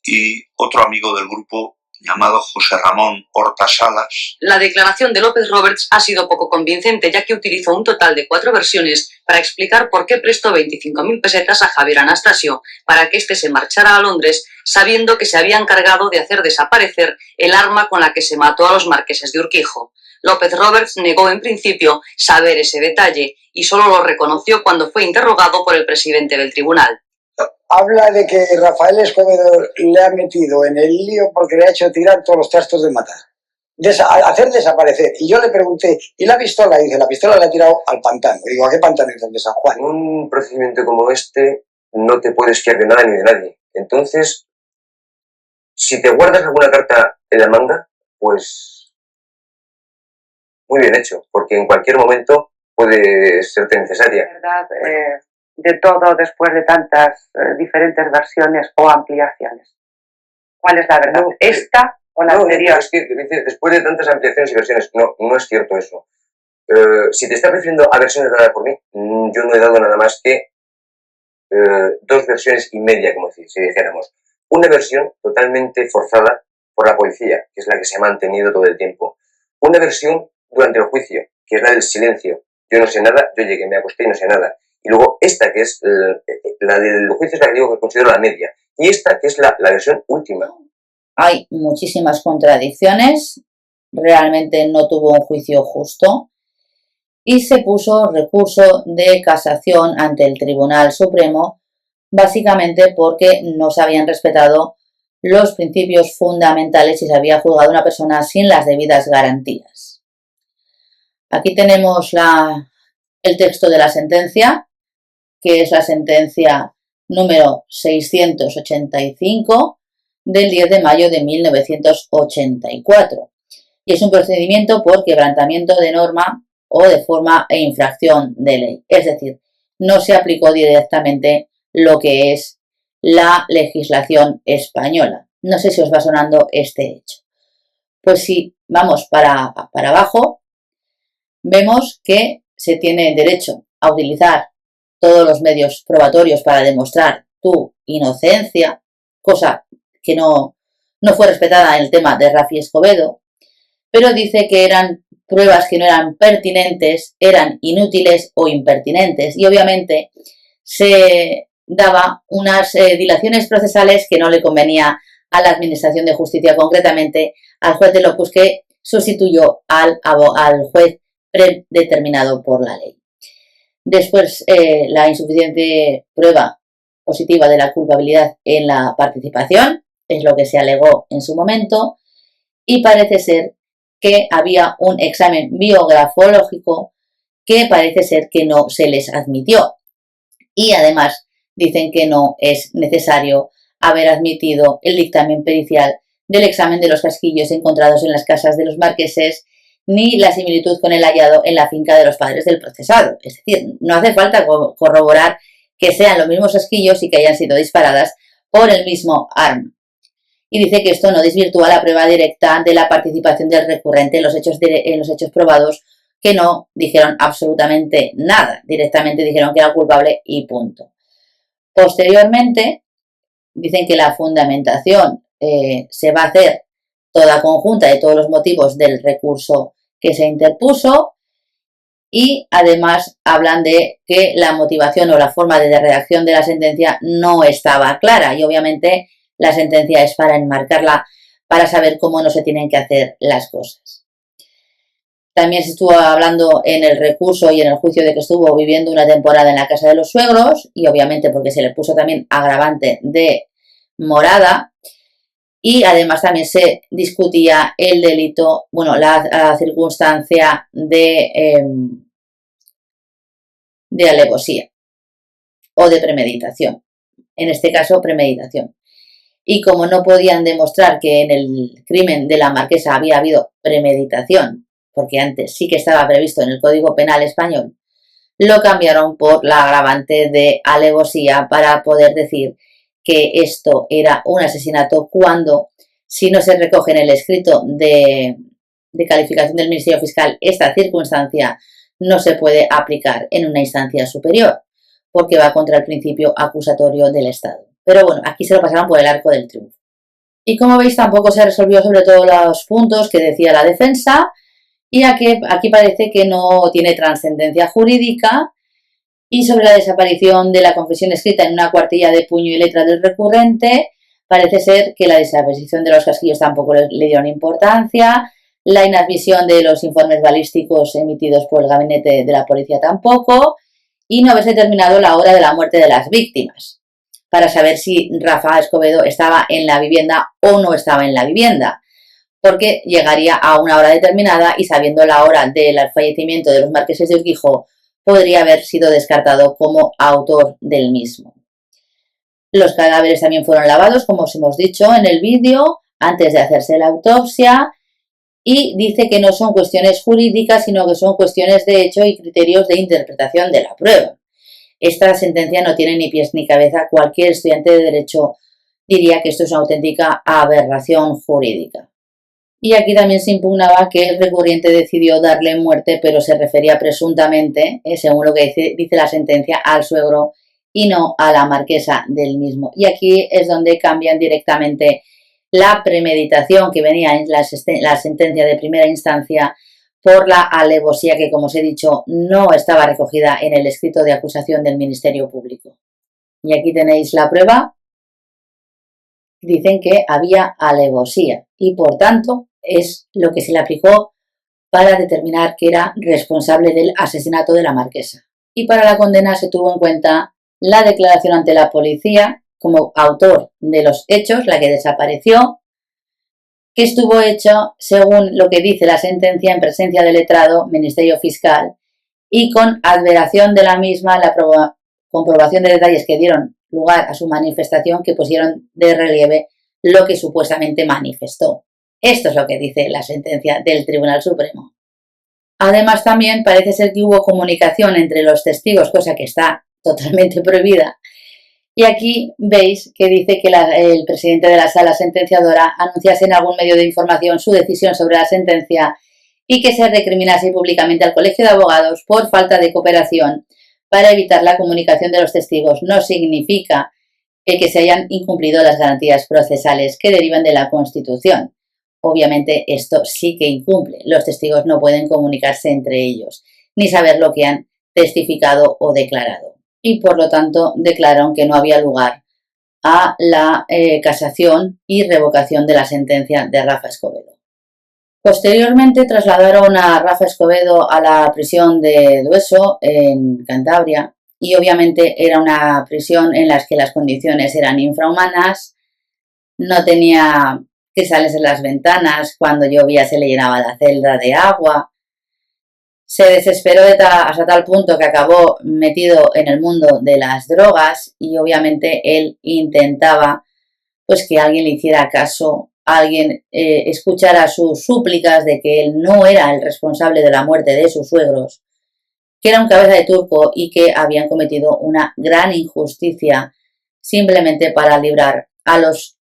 y otro amigo del grupo llamado José Ramón Horta Salas. La declaración de López Roberts ha sido poco convincente, ya que utilizó un total de 4 versiones para explicar por qué prestó 25.000 pesetas a Javier Anastasio para que éste se marchara a Londres, sabiendo que se había encargado de hacer desaparecer el arma con la que se mató a los marqueses de Urquijo. López Roberts negó en principio saber ese detalle y solo lo reconoció cuando fue interrogado por el presidente del tribunal. Habla de que Rafael Escobedo le ha metido en el lío porque le ha hecho tirar todos los trastos de matar, hacer desaparecer. Y yo le pregunté, ¿y la pistola? Y dice, la pistola la ha tirado al pantano. Y digo, ¿a qué pantano? Es el de San Juan. En un procedimiento como este no te puedes fiar de nada ni de nadie. Entonces, si te guardas alguna carta en la manga, pues muy bien hecho, porque en cualquier momento puede serte necesaria. ¿Verdad? De todo después de tantas diferentes versiones o ampliaciones. ¿Cuál es la verdad? No, ¿Esta o la anterior? No, es que después de tantas ampliaciones y versiones, no es cierto eso. Si te estás refiriendo a versiones dadas por mí, yo no he dado nada más que 2 versiones y media, como si dijéramos. Una versión totalmente forzada por la policía, que es la que se ha mantenido todo el tiempo. Una versión durante el juicio, que es la del silencio. Yo no sé nada, yo llegué, me acosté y no sé nada. Y luego esta, que es la del juicio, es la que digo que considero la media. Y esta, que es la versión última. Hay muchísimas contradicciones. Realmente no tuvo un juicio justo. Y se puso recurso de casación ante el Tribunal Supremo, básicamente porque no se habían respetado los principios fundamentales y se había juzgado a una persona sin las debidas garantías. Aquí tenemos el texto de la sentencia, que es la sentencia número 685 del 10 de mayo de 1984. Y es un procedimiento por quebrantamiento de norma o de forma e infracción de ley. Es decir, no se aplicó directamente lo que es la legislación española. No sé si os va sonando este hecho. Pues si vamos para abajo, vemos que se tiene derecho a utilizar todos los medios probatorios para demostrar tu inocencia, cosa que no fue respetada en el tema de Rafi Escobedo, pero dice que eran pruebas que no eran pertinentes, eran inútiles o impertinentes, y obviamente se daba unas dilaciones procesales que no le convenía a la Administración de Justicia, concretamente al juez del Opus, que sustituyó al juez predeterminado por la ley. Después, la insuficiente prueba positiva de la culpabilidad en la participación, es lo que se alegó en su momento, y parece ser que había un examen biografológico que parece ser que no se les admitió. Y además dicen que no es necesario haber admitido el dictamen pericial del examen de los casquillos encontrados en las casas de los marqueses, ni la similitud con el hallado en la finca de los padres del procesado. Es decir, no hace falta corroborar que sean los mismos casquillos y que hayan sido disparadas por el mismo arma. Y dice que esto no desvirtúa la prueba directa de la participación del recurrente en los hechos probados, que no dijeron absolutamente nada. Directamente dijeron que era culpable y punto. Posteriormente, dicen que la fundamentación se va a hacer toda conjunta de todos los motivos del recurso que se interpuso, y además hablan de que la motivación o la forma de redacción de la sentencia no estaba clara, y obviamente la sentencia es para enmarcarla, para saber cómo no se tienen que hacer las cosas. También se estuvo hablando en el recurso y en el juicio de que estuvo viviendo una temporada en la casa de los suegros, y obviamente porque se le puso también agravante de morada, y además también se discutía el delito, bueno, la circunstancia de alevosía o de premeditación, en este caso premeditación. Y como no podían demostrar que en el crimen de la marquesa había habido premeditación, porque antes sí que estaba previsto en el Código Penal español, lo cambiaron por la agravante de alevosía para poder decir que esto era un asesinato, cuando, si no se recoge en el escrito de calificación del Ministerio Fiscal, esta circunstancia no se puede aplicar en una instancia superior, porque va contra el principio acusatorio del Estado. Pero bueno, aquí se lo pasaron por el arco del triunfo. Y como veis, tampoco se resolvió sobre todos los puntos que decía la defensa, y aquí parece que no tiene trascendencia jurídica. Y sobre la desaparición de la confesión escrita en una cuartilla de puño y letra del recurrente, parece ser que la desaparición de los casquillos tampoco le dieron importancia, la inadmisión de los informes balísticos emitidos por el gabinete de la policía tampoco, y no haberse determinado la hora de la muerte de las víctimas, para saber si Rafa Escobedo estaba en la vivienda o no estaba en la vivienda, porque llegaría a una hora determinada y, sabiendo la hora del fallecimiento de los marqueses de Urquijo, podría haber sido descartado como autor del mismo. Los cadáveres también fueron lavados, como os hemos dicho en el vídeo, antes de hacerse la autopsia, y dice que no son cuestiones jurídicas, sino que son cuestiones de hecho y criterios de interpretación de la prueba. Esta sentencia no tiene ni pies ni cabeza. Cualquier estudiante de Derecho diría que esto es una auténtica aberración jurídica. Y aquí también se impugnaba que el recurriente decidió darle muerte, pero se refería presuntamente, según lo que dice la sentencia, al suegro y no a la marquesa del mismo. Y aquí es donde cambian directamente la premeditación que venía en la sentencia de primera instancia por la alevosía que, como os he dicho, no estaba recogida en el escrito de acusación del Ministerio Público. Y aquí tenéis la prueba. Dicen que había alevosía y, por tanto, es lo que se le aplicó para determinar que era responsable del asesinato de la marquesa. Y para la condena se tuvo en cuenta la declaración ante la policía como autor de los hechos, la que desapareció, que estuvo hecho según lo que dice la sentencia en presencia del letrado Ministerio Fiscal y con adveración de la misma, la comprobación de detalles que dieron lugar a su manifestación, que pusieron de relieve lo que supuestamente manifestó. Esto es lo que dice la sentencia del Tribunal Supremo. Además, también parece ser que hubo comunicación entre los testigos, cosa que está totalmente prohibida. Y aquí veis que dice que el presidente de la sala sentenciadora anunciase en algún medio de información su decisión sobre la sentencia y que se recriminase públicamente al Colegio de Abogados por falta de cooperación para evitar la comunicación de los testigos. No significa que se hayan incumplido las garantías procesales que derivan de la Constitución. Obviamente esto sí que incumple. Los testigos no pueden comunicarse entre ellos, ni saber lo que han testificado o declarado. Y por lo tanto declararon que no había lugar a la casación y revocación de la sentencia de Rafa Escobedo. Posteriormente trasladaron a Rafa Escobedo a la prisión de Dueso, en Cantabria, y obviamente era una prisión en la que las condiciones eran infrahumanas. No tenía cristales en las ventanas, cuando llovía se le llenaba la celda de agua. Se desesperó hasta tal punto que acabó metido en el mundo de las drogas y obviamente él intentaba pues que alguien le hiciera caso, alguien escuchara sus súplicas de que él no era el responsable de la muerte de sus suegros, que era un cabeza de turco y que habían cometido una gran injusticia simplemente para librar a los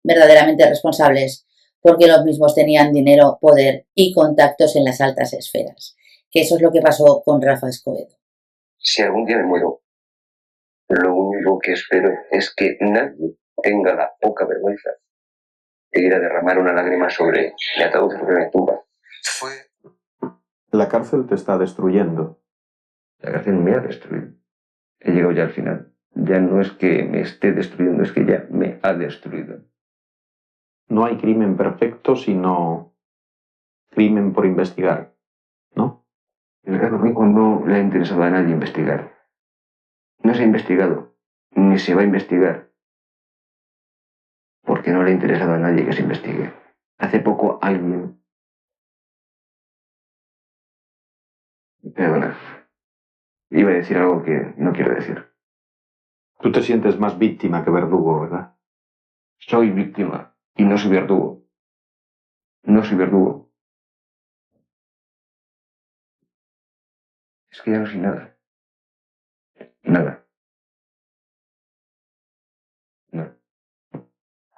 verdaderamente responsables, porque los mismos tenían dinero, poder y contactos en las altas esferas. Que eso es lo que pasó con Rafa Escobedo. Si algún día me muero, lo único que espero es que nadie tenga la poca vergüenza de ir a derramar una lágrima sobre el ataúd sobre mi tumba. La cárcel te está destruyendo. La cárcel me ha destruido. He llegado ya al final. Ya no es que me esté destruyendo, es que ya me ha destruido. No hay crimen perfecto, sino crimen por investigar, ¿no? El caso Rico no le ha interesado a nadie investigar. No se ha investigado, ni se va a investigar, porque no le ha interesado a nadie que se investigue. Hace poco alguien... Perdona. Iba a decir algo que no quiero decir. Tú te sientes más víctima que verdugo, ¿verdad? Soy víctima y no soy verdugo. No soy verdugo. Es que ya no soy nada. Nada. No.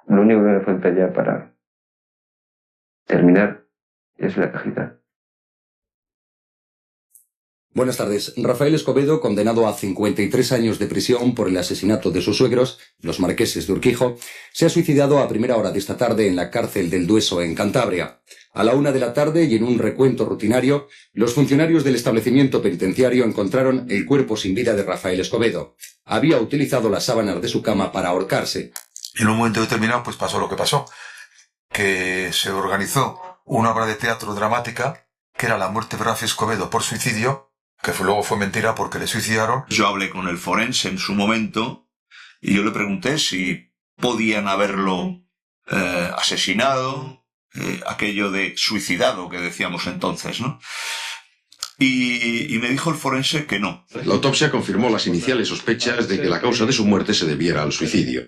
Lo único que me falta ya para terminar es la cajita. Buenas tardes. Rafael Escobedo, condenado a 53 años de prisión por el asesinato de sus suegros, los marqueses de Urquijo, se ha suicidado a primera hora de esta tarde en la cárcel del Dueso, en Cantabria. A la 1 de la tarde y en un recuento rutinario, los funcionarios del establecimiento penitenciario encontraron el cuerpo sin vida de Rafael Escobedo. Había utilizado las sábanas de su cama para ahorcarse. En un momento determinado, pues pasó lo que pasó, que se organizó una obra de teatro dramática, que era La muerte de Rafael Escobedo por suicidio, que luego fue mentira porque le suicidaron. Yo hablé con el forense en su momento y yo le pregunté si podían haberlo asesinado, aquello de suicidado que decíamos entonces, ¿no? Y me dijo el forense que no. La autopsia confirmó las iniciales sospechas de que la causa de su muerte se debiera al suicidio.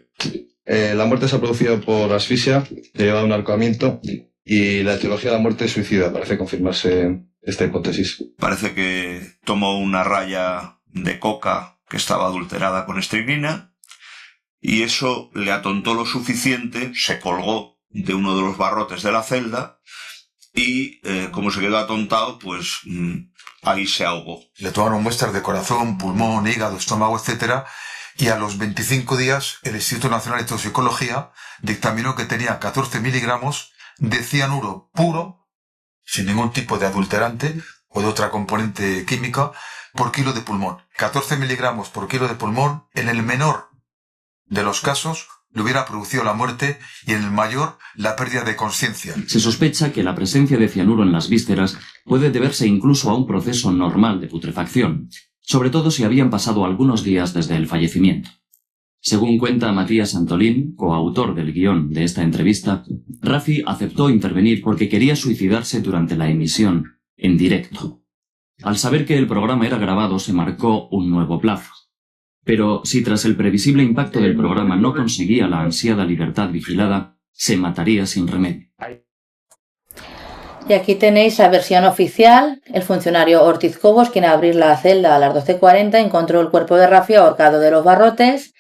La muerte se ha producido por asfixia, derivada de un ahorcamiento, y la etiología de la muerte es suicida. Parece confirmarse esta hipótesis. Parece que tomó una raya de coca que estaba adulterada con estricnina y eso le atontó lo suficiente, se colgó de uno de los barrotes de la celda y como se quedó atontado, pues ahí se ahogó. Le tomaron muestras de corazón, pulmón, hígado, estómago, etcétera, y a los 25 días el Instituto Nacional de Toxicología dictaminó que tenía 14 miligramos de cianuro puro, sin ningún tipo de adulterante o de otra componente química, por kilo de pulmón. 14 miligramos por kilo de pulmón, en el menor de los casos, le hubiera producido la muerte y en el mayor la pérdida de conciencia. Se sospecha que la presencia de cianuro en las vísceras puede deberse incluso a un proceso normal de putrefacción, sobre todo si habían pasado algunos días desde el fallecimiento. Según cuenta Matías Antolín, coautor del guión de esta entrevista, Rafi aceptó intervenir porque quería suicidarse durante la emisión, en directo. Al saber que el programa era grabado, se marcó un nuevo plazo. Pero si tras el previsible impacto del programa no conseguía la ansiada libertad vigilada, se mataría sin remedio. Y aquí tenéis la versión oficial. El funcionario Ortiz Cobos, quien al abrir la celda a las 12:40 encontró el cuerpo de Rafi ahorcado de los barrotes,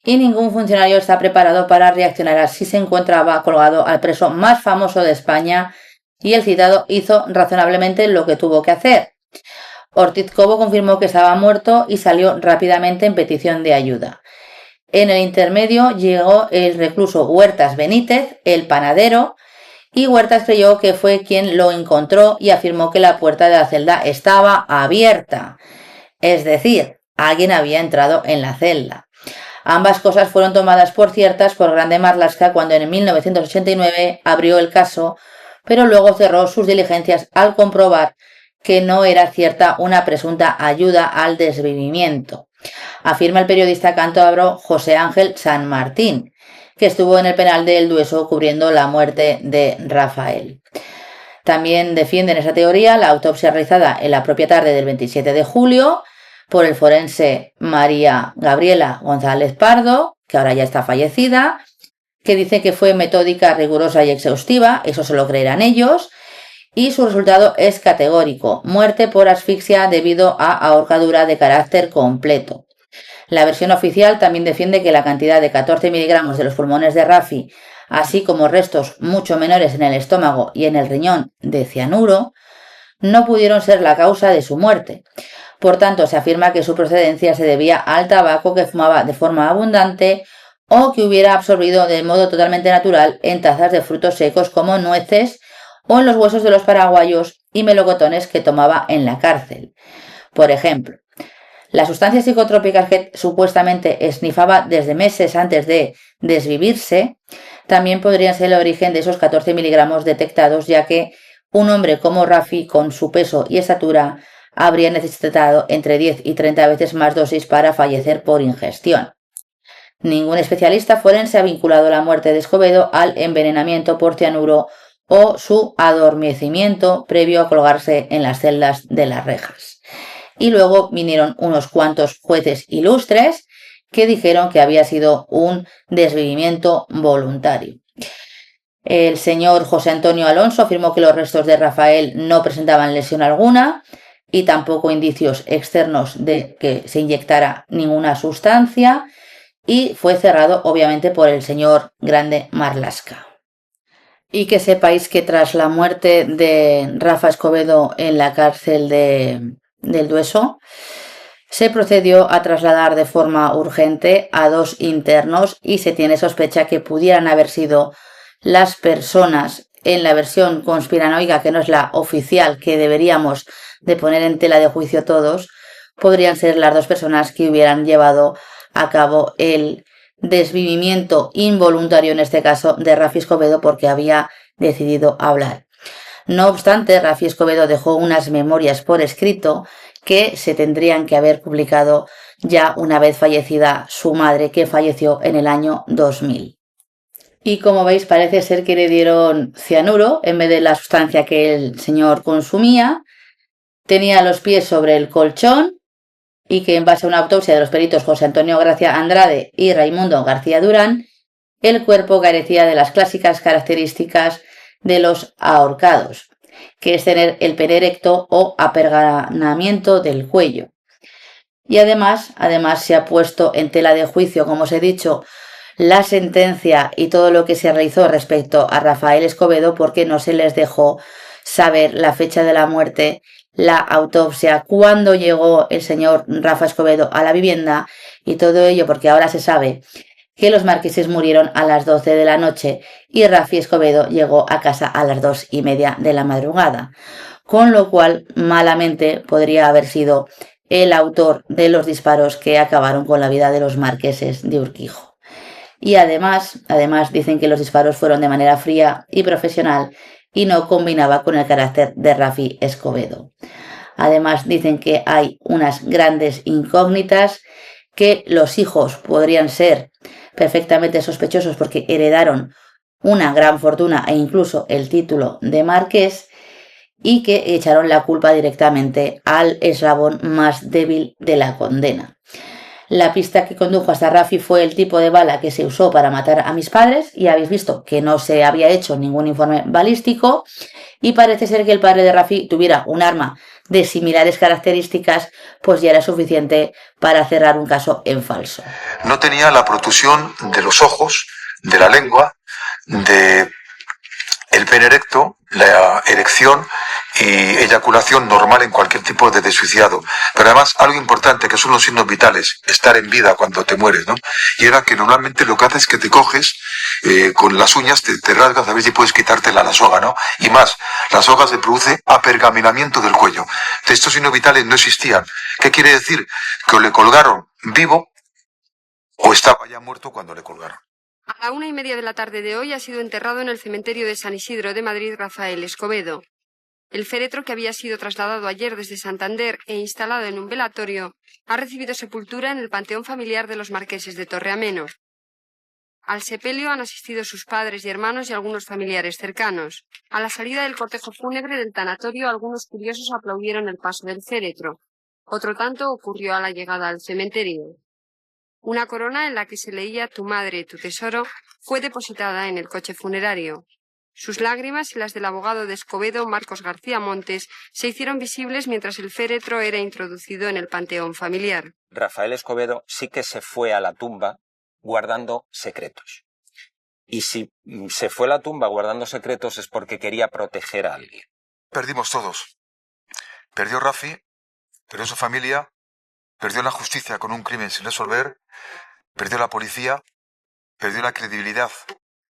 y ningún funcionario está preparado para reaccionar así se encontraba colgado al preso más famoso de España, y el citado hizo razonablemente lo que tuvo que hacer. Ortiz Cobo confirmó que estaba muerto y salió rápidamente en petición de ayuda. En el intermedio llegó el recluso Huertas Benítez, el panadero, y Huertas creyó que fue quien lo encontró y afirmó que la puerta de la celda estaba abierta. Es decir, alguien había entrado en la celda. Ambas cosas fueron tomadas por ciertas por Grande Marlaska cuando en 1989 abrió el caso, pero luego cerró sus diligencias al comprobar que no era cierta una presunta ayuda al desvivimiento, afirma el periodista cántabro José Ángel San Martín, que estuvo en el penal de El Dueso cubriendo la muerte de Rafael. También defienden esa teoría la autopsia realizada en la propia tarde del 27 de julio por el forense María Gabriela González Pardo, que ahora ya está fallecida, que dice que fue metódica, rigurosa y exhaustiva, eso se lo creerán ellos, y su resultado es categórico: muerte por asfixia debido a ahorcadura de carácter completo. La versión oficial también defiende que la cantidad de 14 miligramos de los pulmones de Rafi, así como restos mucho menores en el estómago y en el riñón de cianuro, no pudieron ser la causa de su muerte. Por tanto, se afirma que su procedencia se debía al tabaco que fumaba de forma abundante o que hubiera absorbido de modo totalmente natural en tazas de frutos secos como nueces o en los huesos de los paraguayos y melocotones que tomaba en la cárcel. Por ejemplo, las sustancias psicotrópicas que supuestamente esnifaba desde meses antes de desvivirse también podrían ser el origen de esos 14 miligramos detectados, ya que un hombre como Rafi, con su peso y estatura, habría necesitado entre 10 y 30 veces más dosis para fallecer por ingestión. Ningún especialista forense ha vinculado la muerte de Escobedo al envenenamiento por cianuro o su adormecimiento previo a colgarse en las celdas de las rejas. Y luego vinieron unos cuantos jueces ilustres que dijeron que había sido un desvivimiento voluntario. El señor José Antonio Alonso afirmó que los restos de Rafael no presentaban lesión alguna y tampoco indicios externos de que se inyectara ninguna sustancia, y fue cerrado obviamente por el señor Grande Marlaska. Y que sepáis que tras la muerte de Rafa Escobedo en la cárcel del Dueso, se procedió a trasladar de forma urgente a 2 internos y se tiene sospecha que pudieran haber sido las personas, en la versión conspiranoica, que no es la oficial que deberíamos de poner en tela de juicio todos, podrían ser las 2 personas que hubieran llevado a cabo el desvivimiento involuntario, en este caso, de Rafi Escobedo, porque había decidido hablar. No obstante, Rafi Escobedo dejó unas memorias por escrito que se tendrían que haber publicado ya una vez fallecida su madre, que falleció en el año 2000. Y como veis, parece ser que le dieron cianuro en vez de la sustancia que el señor consumía. Tenía los pies sobre el colchón y que, en base a una autopsia de los peritos José Antonio Gracia Andrade y Raimundo García Durán, el cuerpo carecía de las clásicas características de los ahorcados, que es tener el pene erecto o apergamamiento del cuello. Y además se ha puesto en tela de juicio, como os he dicho, la sentencia y todo lo que se realizó respecto a Rafael Escobedo, porque no se les dejó saber la fecha de la muerte, la autopsia, cuándo llegó el señor Rafa Escobedo a la vivienda, y todo ello porque ahora se sabe que los marqueses murieron a las 12 de la noche y Rafi Escobedo llegó a casa a las 2:30 de la madrugada, con lo cual malamente podría haber sido el autor de los disparos que acabaron con la vida de los marqueses de Urquijo. Y además dicen que los disparos fueron de manera fría y profesional y no combinaba con el carácter de Rafi Escobedo. Además dicen que hay unas grandes incógnitas, que los hijos podrían ser perfectamente sospechosos porque heredaron una gran fortuna e incluso el título de marqués, y que echaron la culpa directamente al eslabón más débil de la condena. La pista que condujo hasta Rafi fue el tipo de bala que se usó para matar a mis padres, y habéis visto que no se había hecho ningún informe balístico, y parece ser que el padre de Rafi tuviera un arma de similares características, pues ya era suficiente para cerrar un caso en falso. No tenía la protusión de los ojos, de la lengua, de el pene erecto, la erección y eyaculación normal en cualquier tipo de desviciado. Pero además, algo importante, que son los signos vitales, estar en vida cuando te mueres, ¿no? Y era que normalmente lo que haces es que te coges con las uñas, te rasgas a ver si puedes quitártela la soga, ¿no? Y más, la soga se produce apergaminamiento del cuello. Estos signos vitales no existían. ¿Qué quiere decir? Que o le colgaron vivo o estaba ya muerto cuando le colgaron. A la 1:30 de la tarde de hoy ha sido enterrado en el cementerio de San Isidro de Madrid Rafael Escobedo. El féretro, que había sido trasladado ayer desde Santander e instalado en un velatorio, ha recibido sepultura en el panteón familiar de los marqueses de Torreameno. Al sepelio han asistido sus padres y hermanos y algunos familiares cercanos. A la salida del cortejo fúnebre del tanatorio, algunos curiosos aplaudieron el paso del féretro. Otro tanto ocurrió a la llegada al cementerio. Una corona en la que se leía "Tu madre, tu tesoro" fue depositada en el coche funerario. Sus lágrimas y las del abogado de Escobedo, Marcos García Montes, se hicieron visibles mientras el féretro era introducido en el panteón familiar. Rafael Escobedo sí que se fue a la tumba guardando secretos. Y si se fue a la tumba guardando secretos es porque quería proteger a alguien. Perdimos todos. Perdió Rafi, perdió su familia, perdió la justicia con un crimen sin resolver, perdió la policía, perdió la credibilidad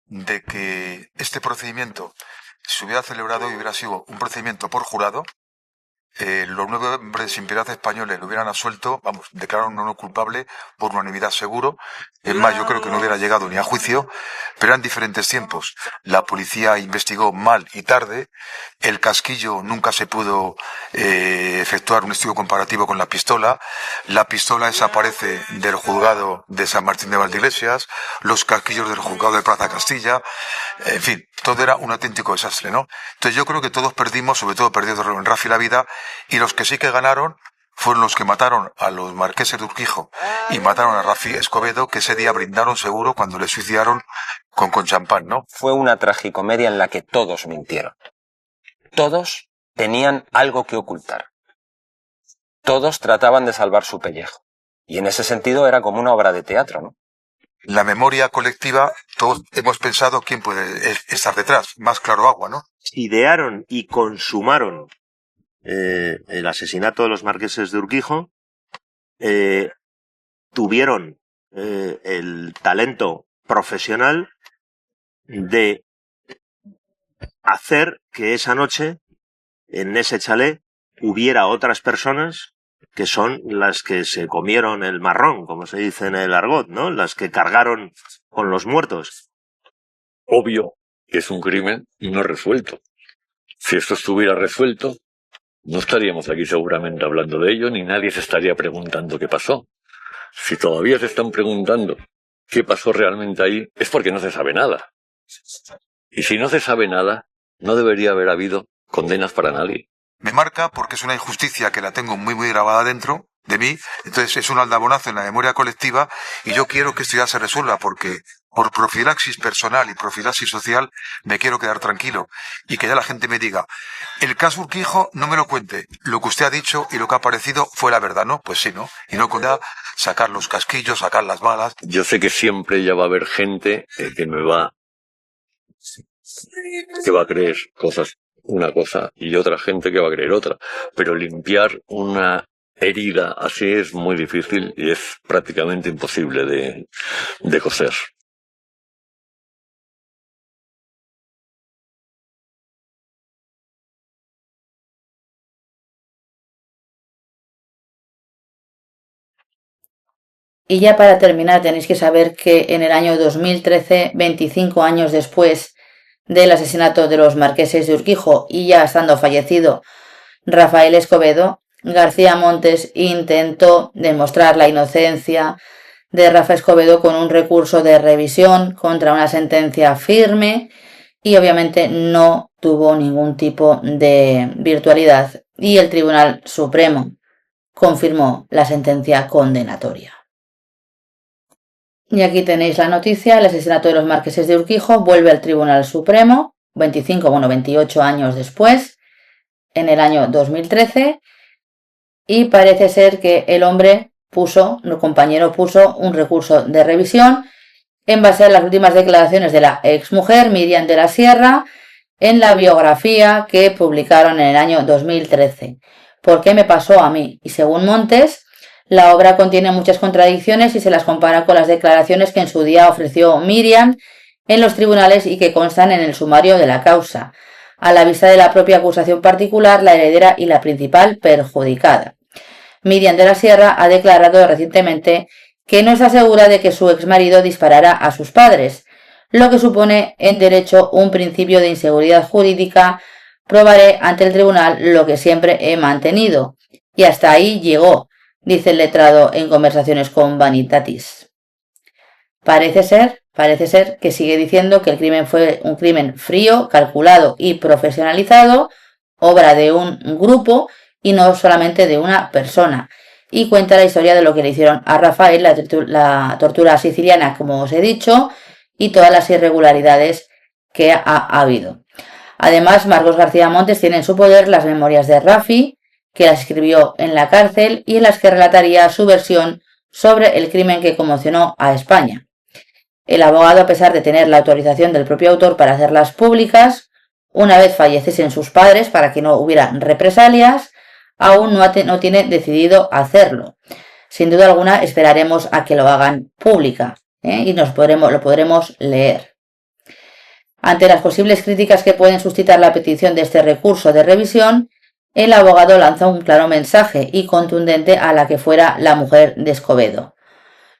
de que este procedimiento se hubiera celebrado y hubiera sido un procedimiento por jurado. Los 9 hombres sin piedad españoles lo hubieran absuelto, declararon no culpable por unanimidad seguro. Es más, yo creo que no hubiera llegado ni a juicio, pero eran diferentes tiempos. La policía investigó mal y tarde. El casquillo nunca se pudo efectuar un estudio comparativo con la pistola. La pistola desaparece del juzgado de San Martín de Valdeiglesias, los casquillos del juzgado de Plaza Castilla. En fin, todo era un auténtico desastre, ¿no? Entonces yo creo que todos perdimos, sobre todo perdió Rafi la vida, y los que sí que ganaron fueron los que mataron a los marqueses de Urquijo y mataron a Rafi Escobedo, que ese día brindaron seguro cuando le suicidaron con champán, ¿no? Fue una tragicomedia en la que todos mintieron. Todos tenían algo que ocultar. Todos trataban de salvar su pellejo. Y en ese sentido era como una obra de teatro, ¿no? La memoria colectiva, todos hemos pensado quién puede estar detrás, más claro agua, ¿no? Idearon y consumaron el asesinato de los marqueses de Urquijo, tuvieron el talento profesional de hacer que esa noche, en ese chalet, hubiera otras personas que son las que se comieron el marrón, como se dice en el argot, ¿no? Las que cargaron con los muertos. Obvio que es un crimen no resuelto. Si esto estuviera resuelto, no estaríamos aquí seguramente hablando de ello, ni nadie se estaría preguntando qué pasó. Si todavía se están preguntando qué pasó realmente ahí, es porque no se sabe nada. Y si no se sabe nada, no debería haber habido condenas para nadie. Me marca porque es una injusticia que la tengo muy muy grabada dentro de mí, entonces es un aldabonazo en la memoria colectiva y yo quiero que esto ya se resuelva porque por profilaxis personal y profilaxis social me quiero quedar tranquilo y que ya la gente me diga, el caso Urquijo no me lo cuente, lo que usted ha dicho y lo que ha aparecido fue la verdad, ¿no? Pues sí, ¿no? Y no con sacar los casquillos, sacar las balas. Yo sé que siempre ya va a haber gente que va a creer una cosa y otra gente que va a creer otra, pero limpiar una herida así es muy difícil y es prácticamente imposible de coser. Y ya para terminar tenéis que saber que en el año 2013, 25 años después del asesinato de los marqueses de Urquijo y ya estando fallecido Rafael Escobedo, García Montes intentó demostrar la inocencia de Rafa Escobedo con un recurso de revisión contra una sentencia firme y obviamente no tuvo ningún tipo de virtualidad y el Tribunal Supremo confirmó la sentencia condenatoria. Y aquí tenéis la noticia, el asesinato de los marqueses de Urquijo vuelve al Tribunal Supremo, 28 años después, en el año 2013, y parece ser que el compañero puso un recurso de revisión en base a las últimas declaraciones de la exmujer Miriam de la Sierra en la biografía que publicaron en el año 2013. ¿Por qué me pasó a mí? Y según Montes, la obra contiene muchas contradicciones y se las compara con las declaraciones que en su día ofreció Miriam en los tribunales y que constan en el sumario de la causa, a la vista de la propia acusación particular, la heredera y la principal perjudicada. Miriam de la Sierra ha declarado recientemente que no está segura de que su exmarido disparara a sus padres, lo que supone en derecho un principio de inseguridad jurídica. Probaré ante el tribunal lo que siempre he mantenido. Y hasta ahí llegó, dice el letrado en conversaciones con Vanitatis. Parece ser que sigue diciendo que el crimen fue un crimen frío, calculado y profesionalizado, obra de un grupo y no solamente de una persona. Y cuenta la historia de lo que le hicieron a Rafael, la tortura siciliana, como os he dicho, y todas las irregularidades que ha habido. Además, Marcos García Montes tiene en su poder las memorias de Rafi, que las escribió en la cárcel y en las que relataría su versión sobre el crimen que conmocionó a España. El abogado, a pesar de tener la autorización del propio autor para hacerlas públicas, una vez falleciesen sus padres para que no hubiera represalias, aún no tiene decidido hacerlo. Sin duda alguna esperaremos a que lo hagan pública y lo podremos leer. Ante las posibles críticas que pueden suscitar la petición de este recurso de revisión, el abogado lanza un claro mensaje y contundente a la que fuera la mujer de Escobedo.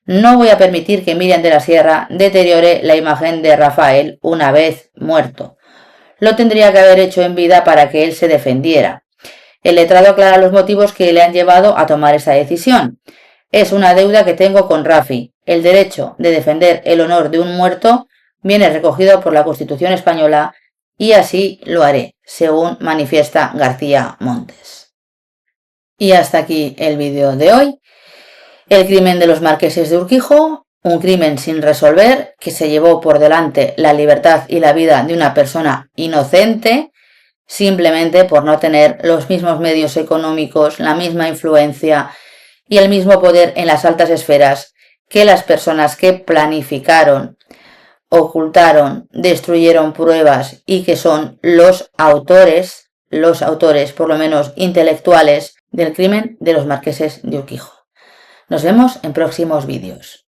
No voy a permitir que Miriam de la Sierra deteriore la imagen de Rafael una vez muerto. Lo tendría que haber hecho en vida para que él se defendiera. El letrado aclara los motivos que le han llevado a tomar esa decisión. Es una deuda que tengo con Rafi. El derecho de defender el honor de un muerto viene recogido por la Constitución española y así lo haré, según manifiesta García Montes. Y hasta aquí el vídeo de hoy. El crimen de los marqueses de Urquijo, un crimen sin resolver que se llevó por delante la libertad y la vida de una persona inocente simplemente por no tener los mismos medios económicos, la misma influencia y el mismo poder en las altas esferas que las personas que planificaron, ocultaron, destruyeron pruebas y que son los autores, por lo menos intelectuales, del crimen de los marqueses de Urquijo. Nos vemos en próximos vídeos.